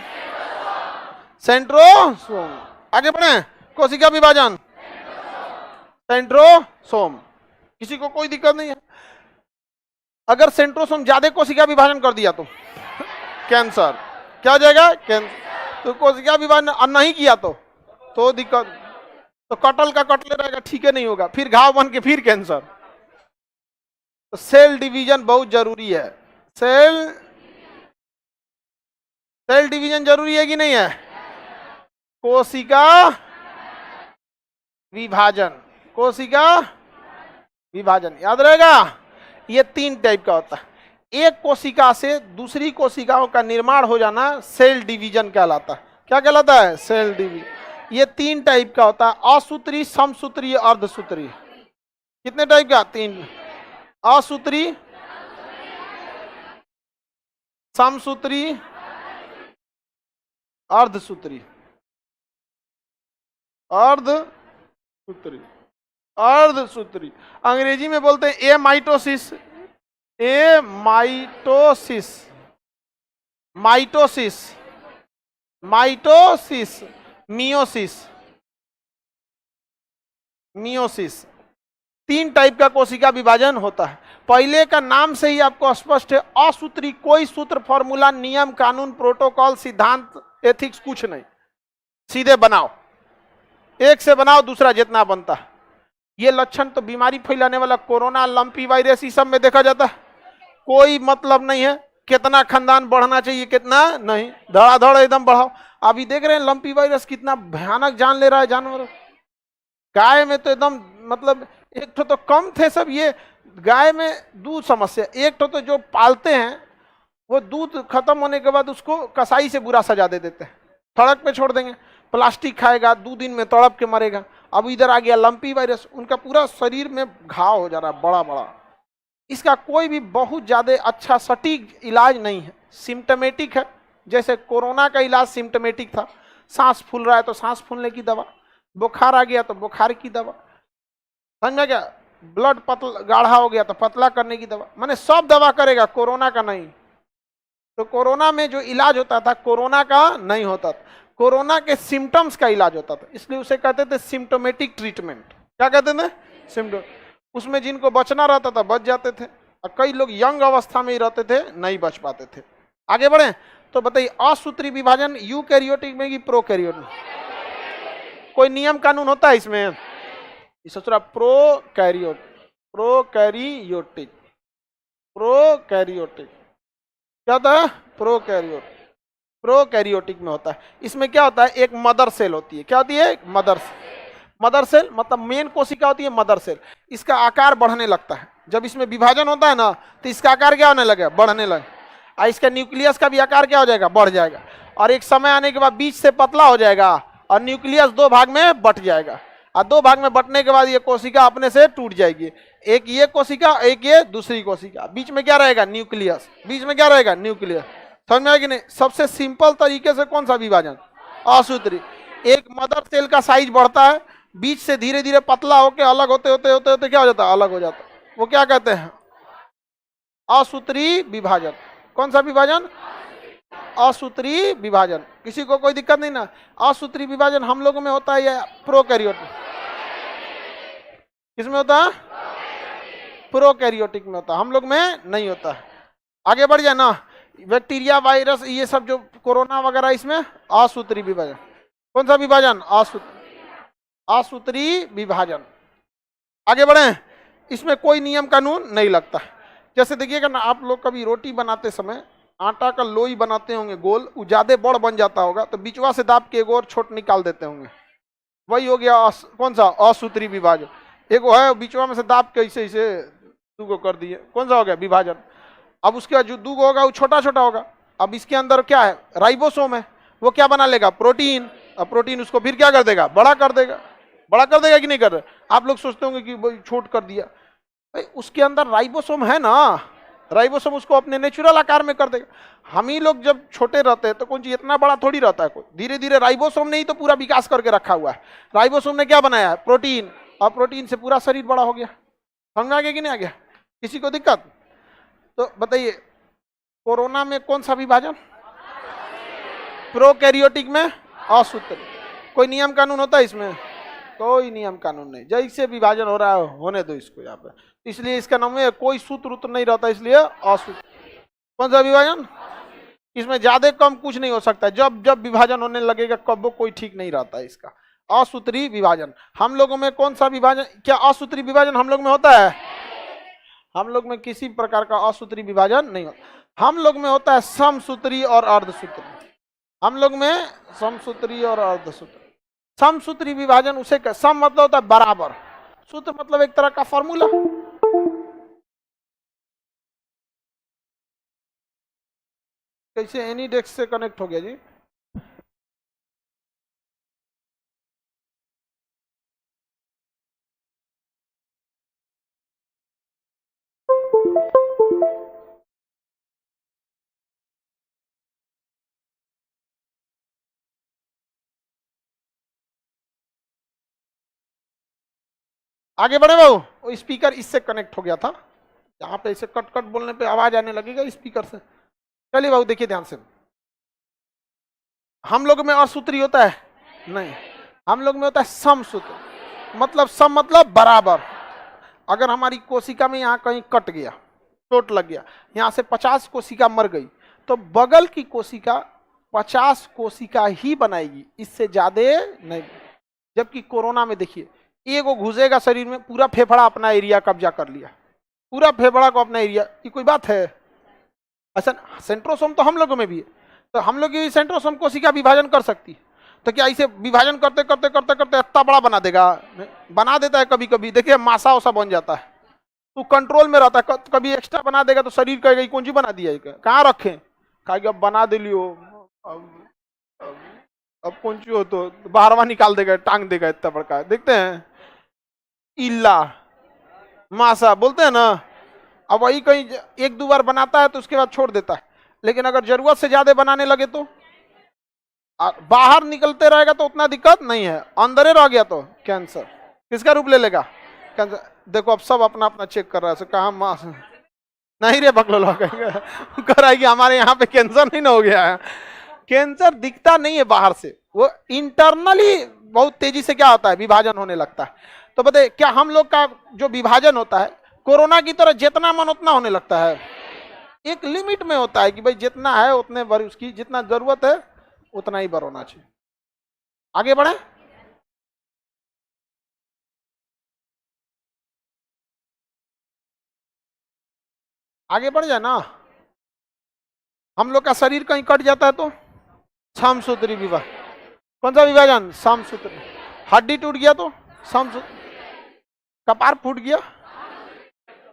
सेंट्रोसोम। आगे बढ़े। कोशिका विभाजन सेंट्रोसोम। किसी को कोई दिक्कत नहीं है। अगर सेंट्रोसोम ज्यादा कोशिका विभाजन कर दिया तो कैंसर। क्या हो जाएगा? कैंसर। तो कोशिका विभाजन नहीं किया तो दिक्कत, तो कटल का कटले रहेगा, ठीक है, नहीं होगा, फिर घाव बन के फिर कैंसर। तो सेल डिवीजन बहुत जरूरी है। सेल डिवीजन जरूरी है कि नहीं है? कोशिका विभाजन, कोशिका विभाजन याद रहेगा। ये 3 टाइप का होता है। एक कोशिका से दूसरी कोशिकाओं का निर्माण हो जाना सेल डिवीजन कहलाता है। क्या कहलाता है? Cell division. ये 3 टाइप का होता है, असूत्री, समसूत्री, अर्धसूत्री। कितने टाइप का? 3। असूत्री, समसूत्री, अर्धसूत्री। अर्धसूत्री अंग्रेजी में बोलते हैं एमाइटोसिस। Mitosis, meiosis. 3 टाइप का कोशिका विभाजन होता है। पहले का नाम से ही आपको स्पष्ट है, असूत्री। कोई सूत्र, फॉर्मूला, नियम, कानून, प्रोटोकॉल, सिद्धांत, एथिक्स कुछ नहीं, सीधे बनाओ, एक से बनाओ, दूसरा जितना बनता है। ये लक्षण तो बीमारी फैलाने वाला कोरोना, लंपी वायरस, इस सब में देखा जाता है। कोई मतलब नहीं है कितना खानदान बढ़ना चाहिए, कितना नहीं, धड़ाधड़ एकदम बढ़ाओ। अभी देख रहे हैं लंपी वायरस कितना भयानक जान ले रहा है जानवर। गाय में तो एकदम मतलब एक तो कम थे सब। ये गाय में दूध समस्या, एक तो जो पालते हैं वो दूध खत्म होने के बाद उसको कसाई से बुरा सजा दे देते हैं, सड़क पे छोड़ देंगे, प्लास्टिक खाएगा, 2 दिन में तड़प के मरेगा। अब इधर आ गया लंपी वायरस, उनका पूरा शरीर में घाव हो जा रहा है बड़ा बड़ा। इसका कोई भी बहुत ज्यादा अच्छा सटीक इलाज नहीं है, सिम्टमेटिक है। जैसे कोरोना का इलाज सिम्टमेटिक था, सांस फूल रहा है तो सांस फूलने की दवा, बुखार आ गया तो बुखार की दवा, समझ में क्या? ब्लड पतला गाढ़ा हो गया तो पतला करने की दवा, माने सब दवा करेगा, कोरोना का नहीं। तो कोरोना में जो इलाज होता था कोरोना का नहीं होता था, कोरोना के सिम्टम्स का इलाज होता था, इसलिए उसे कहते थे सिम्टोमेटिक ट्रीटमेंट। क्या कहते थे? सिम्टोम। उसमें जिनको बचना रहता था बच जाते थे, और कई लोग यंग अवस्था में ही रहते थे, नहीं बच पाते थे। आगे बढ़े तो बताइए, असूत्री विभाजन यूकैरियोटिक में कि प्रोकैरियोटिक? कोई नियम कानून होता है इसमें? सोच प्रोकैरियोटिक क्या होता है? प्रोकैरियोटिक में होता है। इसमें क्या होता है? एक मदर सेल होती है। क्या होती है? मदर सेल मतलब मेन कोशिका होती है मदर सेल। इसका आकार बढ़ने लगता है जब इसमें विभाजन होता है ना, तो इसका आकार क्या होने लगे? बढ़ने लगे। और इसका न्यूक्लियस का भी आकार क्या हो जाएगा? बढ़ जाएगा। और एक समय आने के बाद बीच से पतला हो जाएगा और न्यूक्लियस दो भाग में बट जाएगा, और दो भाग में बटने के बाद ये कोशिका अपने से टूट जाएगी। एक ये कोशिका, एक ये दूसरी कोशिका, बीच में क्या रहेगा? न्यूक्लियस। बीच में क्या रहेगा? न्यूक्लियस। समझ में आया कि नहीं? सबसे सिंपल तरीके से कौन सा विभाजन? असूत्री। एक मदर सेल का साइज बढ़ता है, बीच से धीरे धीरे पतला होकर अलग होते होते होते होते क्या हो जाता है? अलग हो जाता है। वो क्या कहते हैं? असूत्री विभाजन। कौन सा विभाजन? असूत्री विभाजन। किसी को कोई दिक्कत नहीं ना? असूत्री विभाजन हम लोगों में होता है या प्रोकैरियोटिक? किसमें होता है? प्रोकैरियोटिक में होता है, हम लोग में नहीं होता है। आगे बढ़ जाए ना, बैक्टीरिया, वायरस, ये सब जो कोरोना वगैरह, इसमें असूत्री विभाजन। कौन सा विभाजन? असूत्री विभाजन। आगे बढ़े, इसमें कोई नियम कानून नहीं लगता। जैसे देखिएगा ना, आप लोग कभी रोटी बनाते समय आटा का लोई बनाते होंगे गोल, वो ज्यादा बड़ बन जाता होगा तो बीचवा से दाब के एगो और छोट निकाल देते होंगे, वही हो गया कौन सा? असूत्री विभाजन। एगो है बीचवा में से दाब के ऐसे ऐसे दूगो कर दिए, कौन सा हो गया? विभाजन। अब उसके बाद जो दूगो होगा वो छोटा छोटा होगा। अब इसके अंदर क्या है? राइबोसोम है, वो क्या बना लेगा? प्रोटीन। अब प्रोटीन उसको फिर क्या कर देगा? बड़ा कर देगा। बड़ा कर देगा कि नहीं कर रहे? आप लोग सोचते होंगे कि भाई छोट कर दिया, भाई उसके अंदर राइबोसोम है ना, राइबोसोम उसको अपने नेचुरल आकार में कर देगा। हम ही लोग जब छोटे रहते हैं तो कौन चीज इतना बड़ा थोड़ी रहता है कोई, धीरे धीरे राइबोसोम ने ही तो पूरा विकास करके रखा हुआ है। राइबोसोम ने क्या बनाया है? प्रोटीन। और प्रोटीन से पूरा शरीर बड़ा हो गया। समझ आ गया कि नहीं आ गया? किसी को दिक्कत? तो बताइए, कोरोना में कौन सा विभाजन? प्रोकैरियोटिक में असूत्री। कोई नियम कानून होता है इसमें? कोई नियम कानून नहीं, जैसे विभाजन हो रहा है होने दो इसको यहाँ पे, इसलिए इसका नाम है, कोई सूत्र उत्र नहीं रहता, इसलिए असूत्री। कौन सा विभाजन? इसमें ज्यादा कम कुछ नहीं हो सकता, जब जब विभाजन होने लगेगा कब कोई ठीक नहीं रहता है इसका। असूत्री विभाजन हम लोगों में कौन सा विभाजन? क्या असूत्री विभाजन हम लोग में होता है? हम लोग में किसी प्रकार का असूत्री विभाजन नहीं होता। हम लोग में होता है समसूत्री और अर्धसूत्री। हम लोग में समसूत्री और अर्धसूत्री। समसूत्री विभाजन उसे सम मतलब होता है बराबर, सूत्र मतलब एक तरह का फॉर्मूला। कैसे एनी डेस्क से कनेक्ट हो गया जी? आगे बढ़े बाबू। वो स्पीकर इससे कनेक्ट हो गया था, यहाँ पे इसे कट कट बोलने पे आवाज आने लगेगा स्पीकर से। चलिए बाबू देखिए ध्यान से, हम लोग में असूत्री होता है नहीं, हम लोग में होता है समसूत्र। मतलब सम मतलब बराबर। अगर हमारी कोशिका में यहाँ कहीं कट गया, चोट लग गया, यहाँ से 50 कोशिका मर गई, तो बगल की कोशिका 50 कोशिका ही बनाएगी, इससे ज्यादा नहीं। जबकि कोरोना में देखिए, एगो घुसेगा शरीर में, पूरा फेफड़ा अपना एरिया कब्जा कर लिया, पूरा फेफड़ा को अपना एरिया। ये कोई बात है? ऐसा सेंट्रोसोम तो हम लोगों में भी है, तो हम लोग भी सेंट्रोसोम कोशिका विभाजन कर सकती है। तो क्या इसे विभाजन करते करते करते करते इतना बड़ा बना देगा? बना देता है कभी कभी, देखिए मासा वसा बन जाता है, तो कंट्रोल में रहता है। कभी एक्स्ट्रा बना देगा तो शरीर कहेगा कौन सी बना दिया, कहाँ रखें, कहेगा अब बना दे लियो, अब कौन सी हो तो बाहरवा निकाल देगा, टांग देगा, इतना बड़का। देखते हैं इल्ला मासा बोलते हैं ना। अब वही कहीं एक दो बार बनाता है तो उसके बाद छोड़ देता है, लेकिन अगर जरूरत से ज्यादा बनाने लगे तो बाहर निकलते रहेगा तो उतना दिक्कत नहीं है, अंदर रह गया तो कैंसर किसका रूप ले लेगा? देखो अब सब अपना अपना चेक कर रहा है, कहा माँ नहीं रे बकलोला कहेंगे, कह रहा है कि हमारे यहाँ पे कैंसर नहीं ना हो गया है। कैंसर दिखता नहीं है बाहर से, वो इंटरनली बहुत तेजी से क्या होता है, विभाजन होने लगता है। तो बताइए क्या हम लोग का जो विभाजन होता है कोरोना की तरह जितना मन उतना होने लगता है? एक लिमिट में होता है कि भाई जितना है उतने भर, उसकी जितना जरूरत है उतना ही भर होना चाहिए। आगे बढ़े। आगे बढ़ जाए ना। हम लोग का शरीर कहीं कट जाता है तो समसूत्री विभाजन। कौन सा विभाजन? समसूत्री। हड्डी टूट गया तो समसूत्री। कपार फूट गया,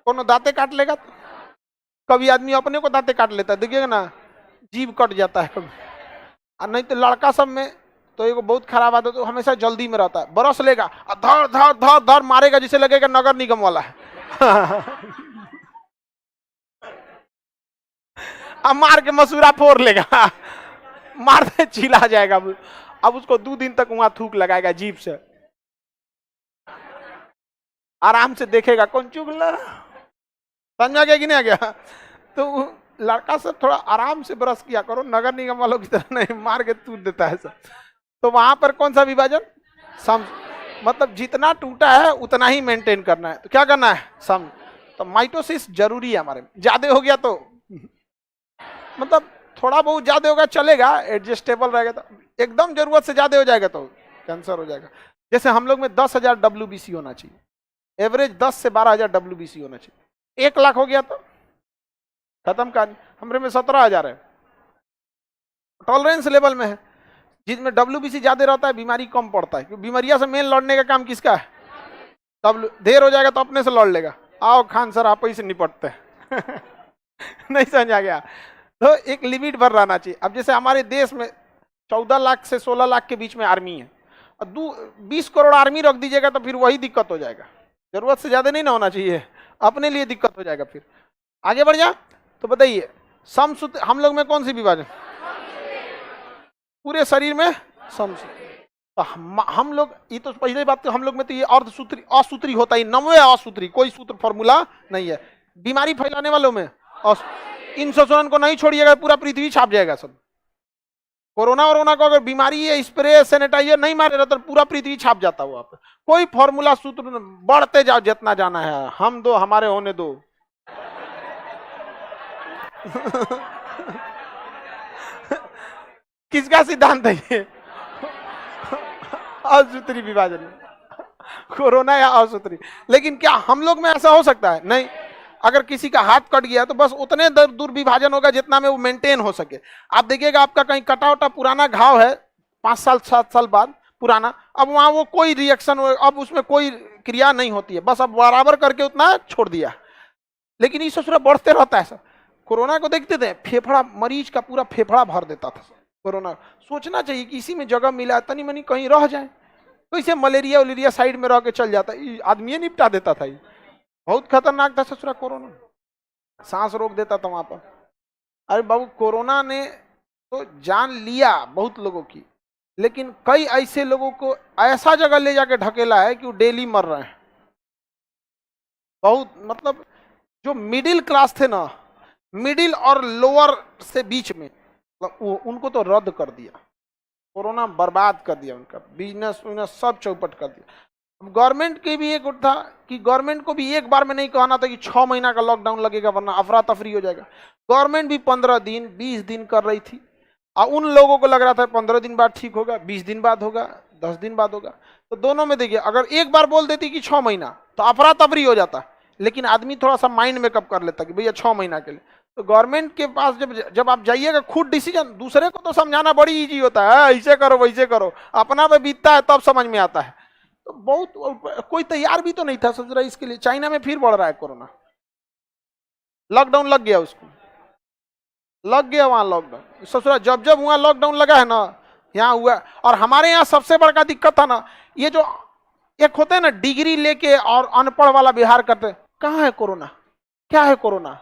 कोनो दांते काट लेगा तो, कभी आदमी अपने को दांते काट लेता है, देखिएगा ना, जीभ कट जाता है कभी। और नहीं तो लड़का सब में तो एक बहुत खराब आदत तो हमेशा जल्दी में रहता है, बरस लेगा और धर धर धर धर मारेगा जिसे लगेगा नगर निगम वाला है। अब मार के मसूरा फोड़ लेगा, मारते चिल्ला जाएगा। अब उसको 2 दिन तक वहां थूक लगाएगा जीभ से, आराम से देखेगा कौन चुगला। समझा गया कि नहीं आ गया? तो लड़का सब थोड़ा आराम से ब्रश किया करो, नगर निगम वालों की तरह नहीं मार के टूट देता है सब। तो वहां पर कौन सा विभाजन? सम। मतलब जितना टूटा है उतना ही मेंटेन करना है। तो क्या करना है? सम। तो माइटोसिस जरूरी है हमारे में। ज्यादा हो गया तो मतलब थोड़ा बहुत ज्यादा होगा चलेगा, एडजस्टेबल रहेगा। तो एकदम जरूरत से ज्यादा हो जाएगा तो कैंसर हो जाएगा। जैसे हम लोग में 10,000 WBC होना चाहिए, एवरेज 10 से 12,000 WBC होना चाहिए। 1 लाख हो गया तो खत्म कहानी। हमरे में 17,000 है, टॉलरेंस लेवल में है। जिसमें WBC ज्यादा रहता है बीमारी कम पड़ता है, क्योंकि बीमारियां से मेन लड़ने का काम किसका है? देर हो जाएगा तो अपने से लड़ लेगा। आओ खान सर आप ही से निपटते हैं। नहीं समझ आ गया? तो एक लिमिट भर रहना चाहिए। अब जैसे हमारे देश में 14 लाख से 16 लाख के बीच में आर्मी है, और 20 करोड़ आर्मी रख दीजिएगा तो फिर वही दिक्कत हो जाएगा। जरूरत से ज्यादा नहीं ना होना चाहिए, अपने लिए दिक्कत हो जाएगा फिर। आगे बढ़ जा। तो बताइए समसूत्र हम लोग में कौन सी विभाजन? पूरे शरीर में समसूत्री। तो हम लोग, ये तो पहले बात, तो हम लोग में तो ये अर्धसूत्री असूत्री होता ही, 9वें असूत्री, कोई सूत्र फॉर्मूला नहीं है। बीमारी फैलाने वालों में इन ससुरन को नहीं छोड़िएगा, पूरा पृथ्वी छाप जाएगा सब। कोरोना वोरोना को अगर बीमारी है, स्प्रे सैनिटाइजर नहीं मारे तो पूरा पृथ्वी छाप जाता हुआ पे। कोई फॉर्मूला सूत्र, बढ़ते जाओ जितना जाना है, हम दो हमारे होने दो। किसका सिद्धांत है ये? असूत्री विभाजन, कोरोना या असूत्री। लेकिन क्या हम लोग में ऐसा हो सकता है? नहीं। अगर किसी का हाथ कट गया तो बस उतने दूर विभाजन होगा जितना में वो मेंटेन हो सके। आप देखिएगा आपका कहीं कटा उटा पुराना घाव है 5 साल 7 साल बाद पुराना, अब वहां वो कोई रिएक्शन, अब उसमें कोई क्रिया नहीं होती है, बस अब बराबर करके उतना छोड़ दिया। लेकिन इस ससुरा बढ़ते रहता है सर। कोरोना को देखते थे, फेफड़ा, मरीज का पूरा फेफड़ा भर देता था कोरोना। सोचना चाहिए कि इसी में जगह मिला, तनी मनी कहीं रह जाए तो इसे मलेरिया वलेरिया साइड में रह के चल जाता, आदमी निपटा देता था। बहुत खतरनाक था ससुरा कोरोना, सांस रोक देता था वहां पर। अरे बाबू कोरोना ने तो जान लिया बहुत लोगों की, लेकिन कई ऐसे लोगों को ऐसा जगह ले जाके ढकेला है कि वो डेली मर रहे हैं। बहुत मतलब जो मिडिल क्लास थे ना, मिडिल और लोअर से बीच में, उनको तो रद्द कर दिया कोरोना, बर्बाद कर दिया उनका बिजनेस सब चौपट कर दिया। गवर्नमेंट की भी एक था कि गवर्नमेंट को भी एक बार में नहीं कहना था कि 6 महीना का लॉकडाउन लगेगा वरना अफरा तफरी हो जाएगा। गवर्नमेंट भी 15 दिन 20 दिन कर रही थी, और उन लोगों को लग रहा था 15 दिन बाद ठीक होगा, 20 दिन बाद होगा, 10 दिन बाद होगा। तो दोनों में देखिए, अगर एक बार बोल देती कि 6 महीना तो अफरा तफरी हो जाता, लेकिन आदमी थोड़ा सा माइंड मेकअप कर लेता कि भैया 6 महीना के लिए। तो गवर्नमेंट के पास जब आप जाइएगा खुद डिसीजन, दूसरे को तो समझाना बड़ी इजी होता है, ऐसे करो वैसे करो, अपना पे बीतता है तब समझ में आता है। तो बहुत कोई तैयार भी तो नहीं था सोच रहा इसके लिए। चाइना में फिर बढ़ रहा है कोरोना, लॉकडाउन लग गया, उसको लग गया वहां लॉकडाउन। ससुरा जब जब वहां लॉकडाउन लगा है ना, यहाँ हुआ। और हमारे यहाँ सबसे बड़ा दिक्कत था ना, ये जो एक होते हैं ना डिग्री लेके और अनपढ़ वाला बिहार करते, कहाँ है कोरोना, क्या है कोरोना,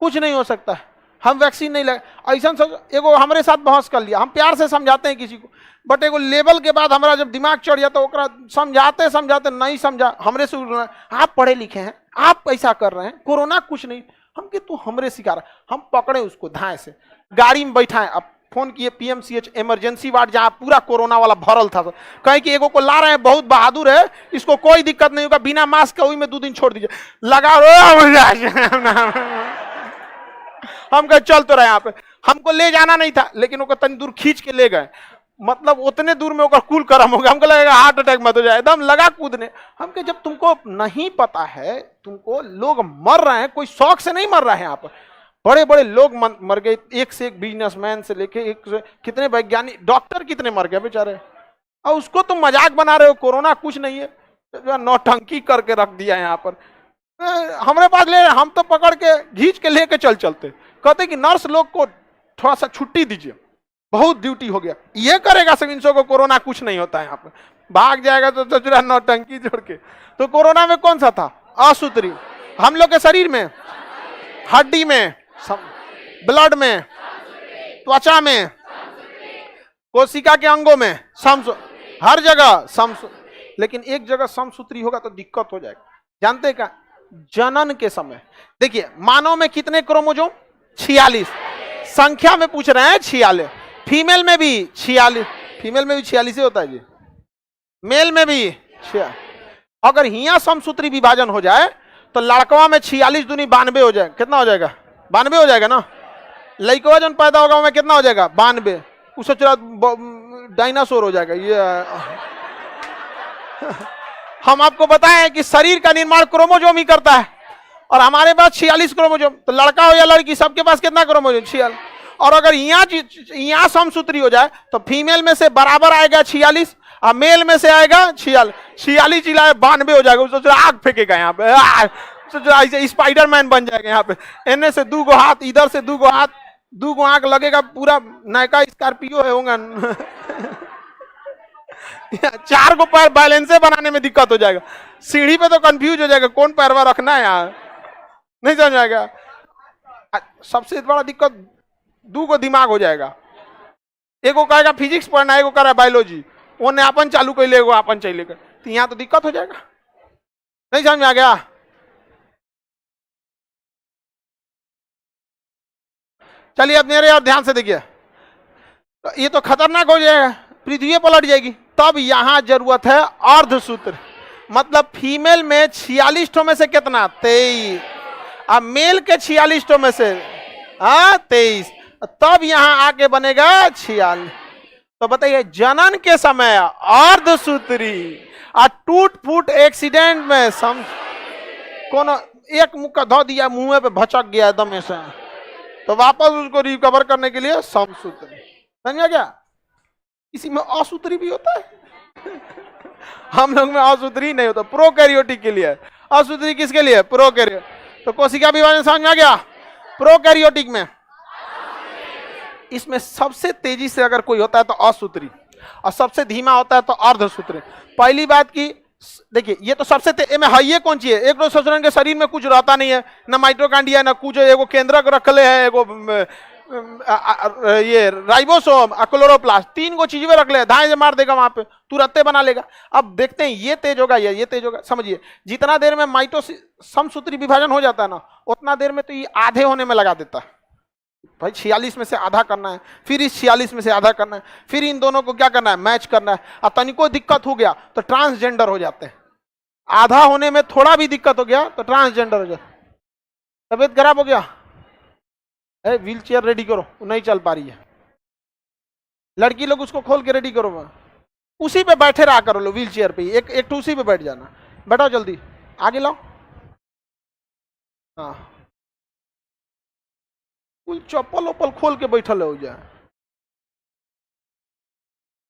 कुछ नहीं हो सकता, हम वैक्सीन नहीं लगे। ऐसा एगो हमारे साथ बहस कर लिया, हम प्यार से समझाते हैं किसी को, बट एगो लेवल के बाद हमारा जब दिमाग चढ़ जाता ओकरा समझाते समझाते नहीं समझा, हमरे से आप पढ़े लिखे हैं, आप पैसा कर रहे हैं, कोरोना कुछ नहीं, हम कि तू हमरे सिखा रहा। हम पकड़े उसको धाए से, गाड़ी में बैठाए, अब फोन किए पीएमसीएच इमरजेंसी वार्ड जहां पूरा कोरोना वाला भरल था, कहीं कि एगो को ला रहे हैं, बहुत बहादुर है, इसको कोई दिक्कत नहीं होगा, बिना मास्क के वही में 2 दिन छोड़ दीजिए, लगा हम कहे चल तो रहे यहाँ पे, हमको ले जाना नहीं था, लेकिन वो तनी दूर खींच के ले गए, मतलब उतने दूर में ओकर कूल करम हो गया, हमको लगेगा हार्ट अटैक मत हो जाए, एकदम लगा कूदने। हम कहे जब तुमको नहीं पता है, तुमको लोग मर रहे हैं, कोई शौक से नहीं मर रहा है, यहाँ पर बड़े बड़े लोग मर गए, एक से एक बिजनेसमैन से लेके एक से कितने वैज्ञानिक, डॉक्टर कितने मर गए बेचारे, और उसको तुम मजाक बना रहे हो, कोरोना कुछ नहीं है, नौटंकी करके रख दिया यहाँ पर। हमारे पास ले, हम तो पकड़ के घींच के लेके चलते, कहते कि नर्स लोग को थोड़ा सा छुट्टी दीजिए, बहुत ड्यूटी हो गया, ये करेगा सब, इनसो को कोरोना कुछ नहीं होता है, यहाँ पर भाग जाएगा तो सोच रहा नौटंकी जोड़ के। तो कोरोना में कौन सा था? असूत्री, हम लोग के शरीर में, हड्डी में, ब्लड में, त्वचा में, कोशिका के अंगों में, हर जगह लेकिन एक जगह समसूत्री होगा तो दिक्कत हो जाएगा। जानते क्या? जनन के समय देखिए, मानव में कितने क्रोमोजोम? 46, संख्या में पूछ रहे हैं 46, फीमेल में भी 46, फीमेल में भी 46 ही होता है जी, मेल में भी 46। अगर हिया समसूत्री विभाजन हो जाए तो लड़कवा में 46 दूनी 92 हो जाए, कितना हो जाएगा? 92 हो जाएगा ना। लड़कवा जब पैदा होगा में कितना हो जाएगा? 92। उस डायनासोर हो जाएगा ये। हम आपको बताएं कि शरीर का निर्माण क्रोमोजोम ही करता है, और हमारे पास 46 क्रोमोजोम, तो लड़का हो या लड़की सबके पास कितना क्रोमोजोम? 46। और अगर यहाँ समसूत्री हो जाए तो फीमेल में से बराबर आएगा 46 और मेल में से आएगा 46, 46 चिल्लाए 92 हो जाएगा। सोच रहा आग फेंकेगा यहाँ पे, सोच रहा ऐसे स्पाइडरमैन बन जाएगा यहाँ पे, एने से 2 हाथ, इधर से 2 हाथ, 2 आंख लगेगा, पूरा नयका स्कॉर्पियो है होगा। 4 को पैर बैलेंसे बनाने में दिक्कत हो जाएगा, सीढ़ी पे तो कंफ्यूज हो जाएगा कौन पैरवा रखना है यार, नहीं समझ आएगा। सबसे बड़ा दिक्कत 2 को दिमाग हो जाएगा, एगो कहेगा फिजिक्स पढ़ना, एगो कह रहा है बायोलॉजी, वो ने अपन चालू कर ले, अपन चाहिए, तो यहाँ तो दिक्कत हो जाएगा। नहीं समझ में आ गया? चलिए अब मेरे और ध्यान से देखिए, तो ये तो खतरनाक हो जाएगा, पृथ्वी पलट जाएगी। तब यहां जरूरत है अर्धसूत्र, मतलब फीमेल में 46 ठो में से कितना? 23, अब मेल के 46 ठो में से 23, तब यहां आके बनेगा 46। तो बताइए, जनन के समय अर्धसूत्री और टूट फूट एक्सीडेंट में कोनो एक मुक्का धो दिया, मुंह पे भचक गया एकदम ऐसे, तो वापस उसको रिकवर करने के लिए समसूत्री। समझा क्या? इसी में असूत्री भी होता है। हम लोग में असूत्री नहीं होता, प्रोकैरियोटिक के लिए। असूत्री किसके लिए? प्रोकैरियोट। तो कोशिका विभाजन समझ में आ गया? प्रोकैरियोटिक में इसमें सबसे तेजी से अगर कोई होता है तो असूत्री, और सबसे धीमा होता है तो अर्धसूत्री। पहली बात की देखिए, ये तो सबसे में है, ये कौन चीज है? एक तो ससुरन के शरीर में कुछ रहता नहीं है, ना माइटोकांड्रिया ना कुछ, एगो केंद्रक रखले है, एगो ये राइबोसोम, क्लोरोप्लास्ट, 3 गो चीजें रख ले, धाए से मार देगा वहां पे, तुरंत बना लेगा। अब देखते हैं ये तेज होगा या ये तेज होगा। समझिए, जितना देर में समसूत्री विभाजन हो जाता है ना, उतना देर में तो ये आधे होने में लगा देता है। भाई 46 में से आधा करना है, फिर इस 46 में से आधा करना है, फिर इन दोनों को क्या करना है? मैच करना है। अब तनिको दिक्कत हो गया तो ट्रांसजेंडर हो जाते हैं, आधा होने में थोड़ा भी दिक्कत हो गया तो ट्रांसजेंडर हो जाता। तबीयत खराब हो गया, व्हील चेयर रेडी करो, नहीं चल पा रही है, लड़की लोग उसको खोल के रेडी करो, उसी पे बैठे रहा करो लो, व्हील चेयर पे एक उसी पे बैठ जाना, बैठाओ जल्दी, आगे लाओ। हाँ, कुल चप्पल उप्पल खोल के बैठल हो जाए,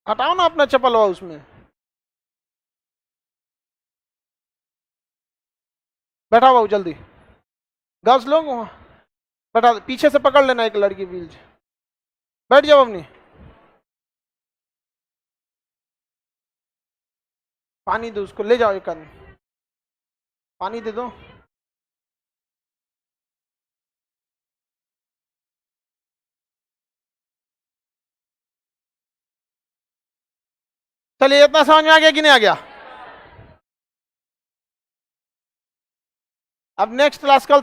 हटाओ ना अपना चप्पल हुआ उसमें, बैठा हुआ जल्दी, गर्ल्स लोग बैठा, पीछे से पकड़ लेना एक लड़की, व्हील बैठ जाओ अपनी। पानी दो उसको, ले जाओ एक आदमी, पानी दे दो। चलिए इतना समझ में आ गया कि नहीं आ गया? अब नेक्स्ट क्लास कल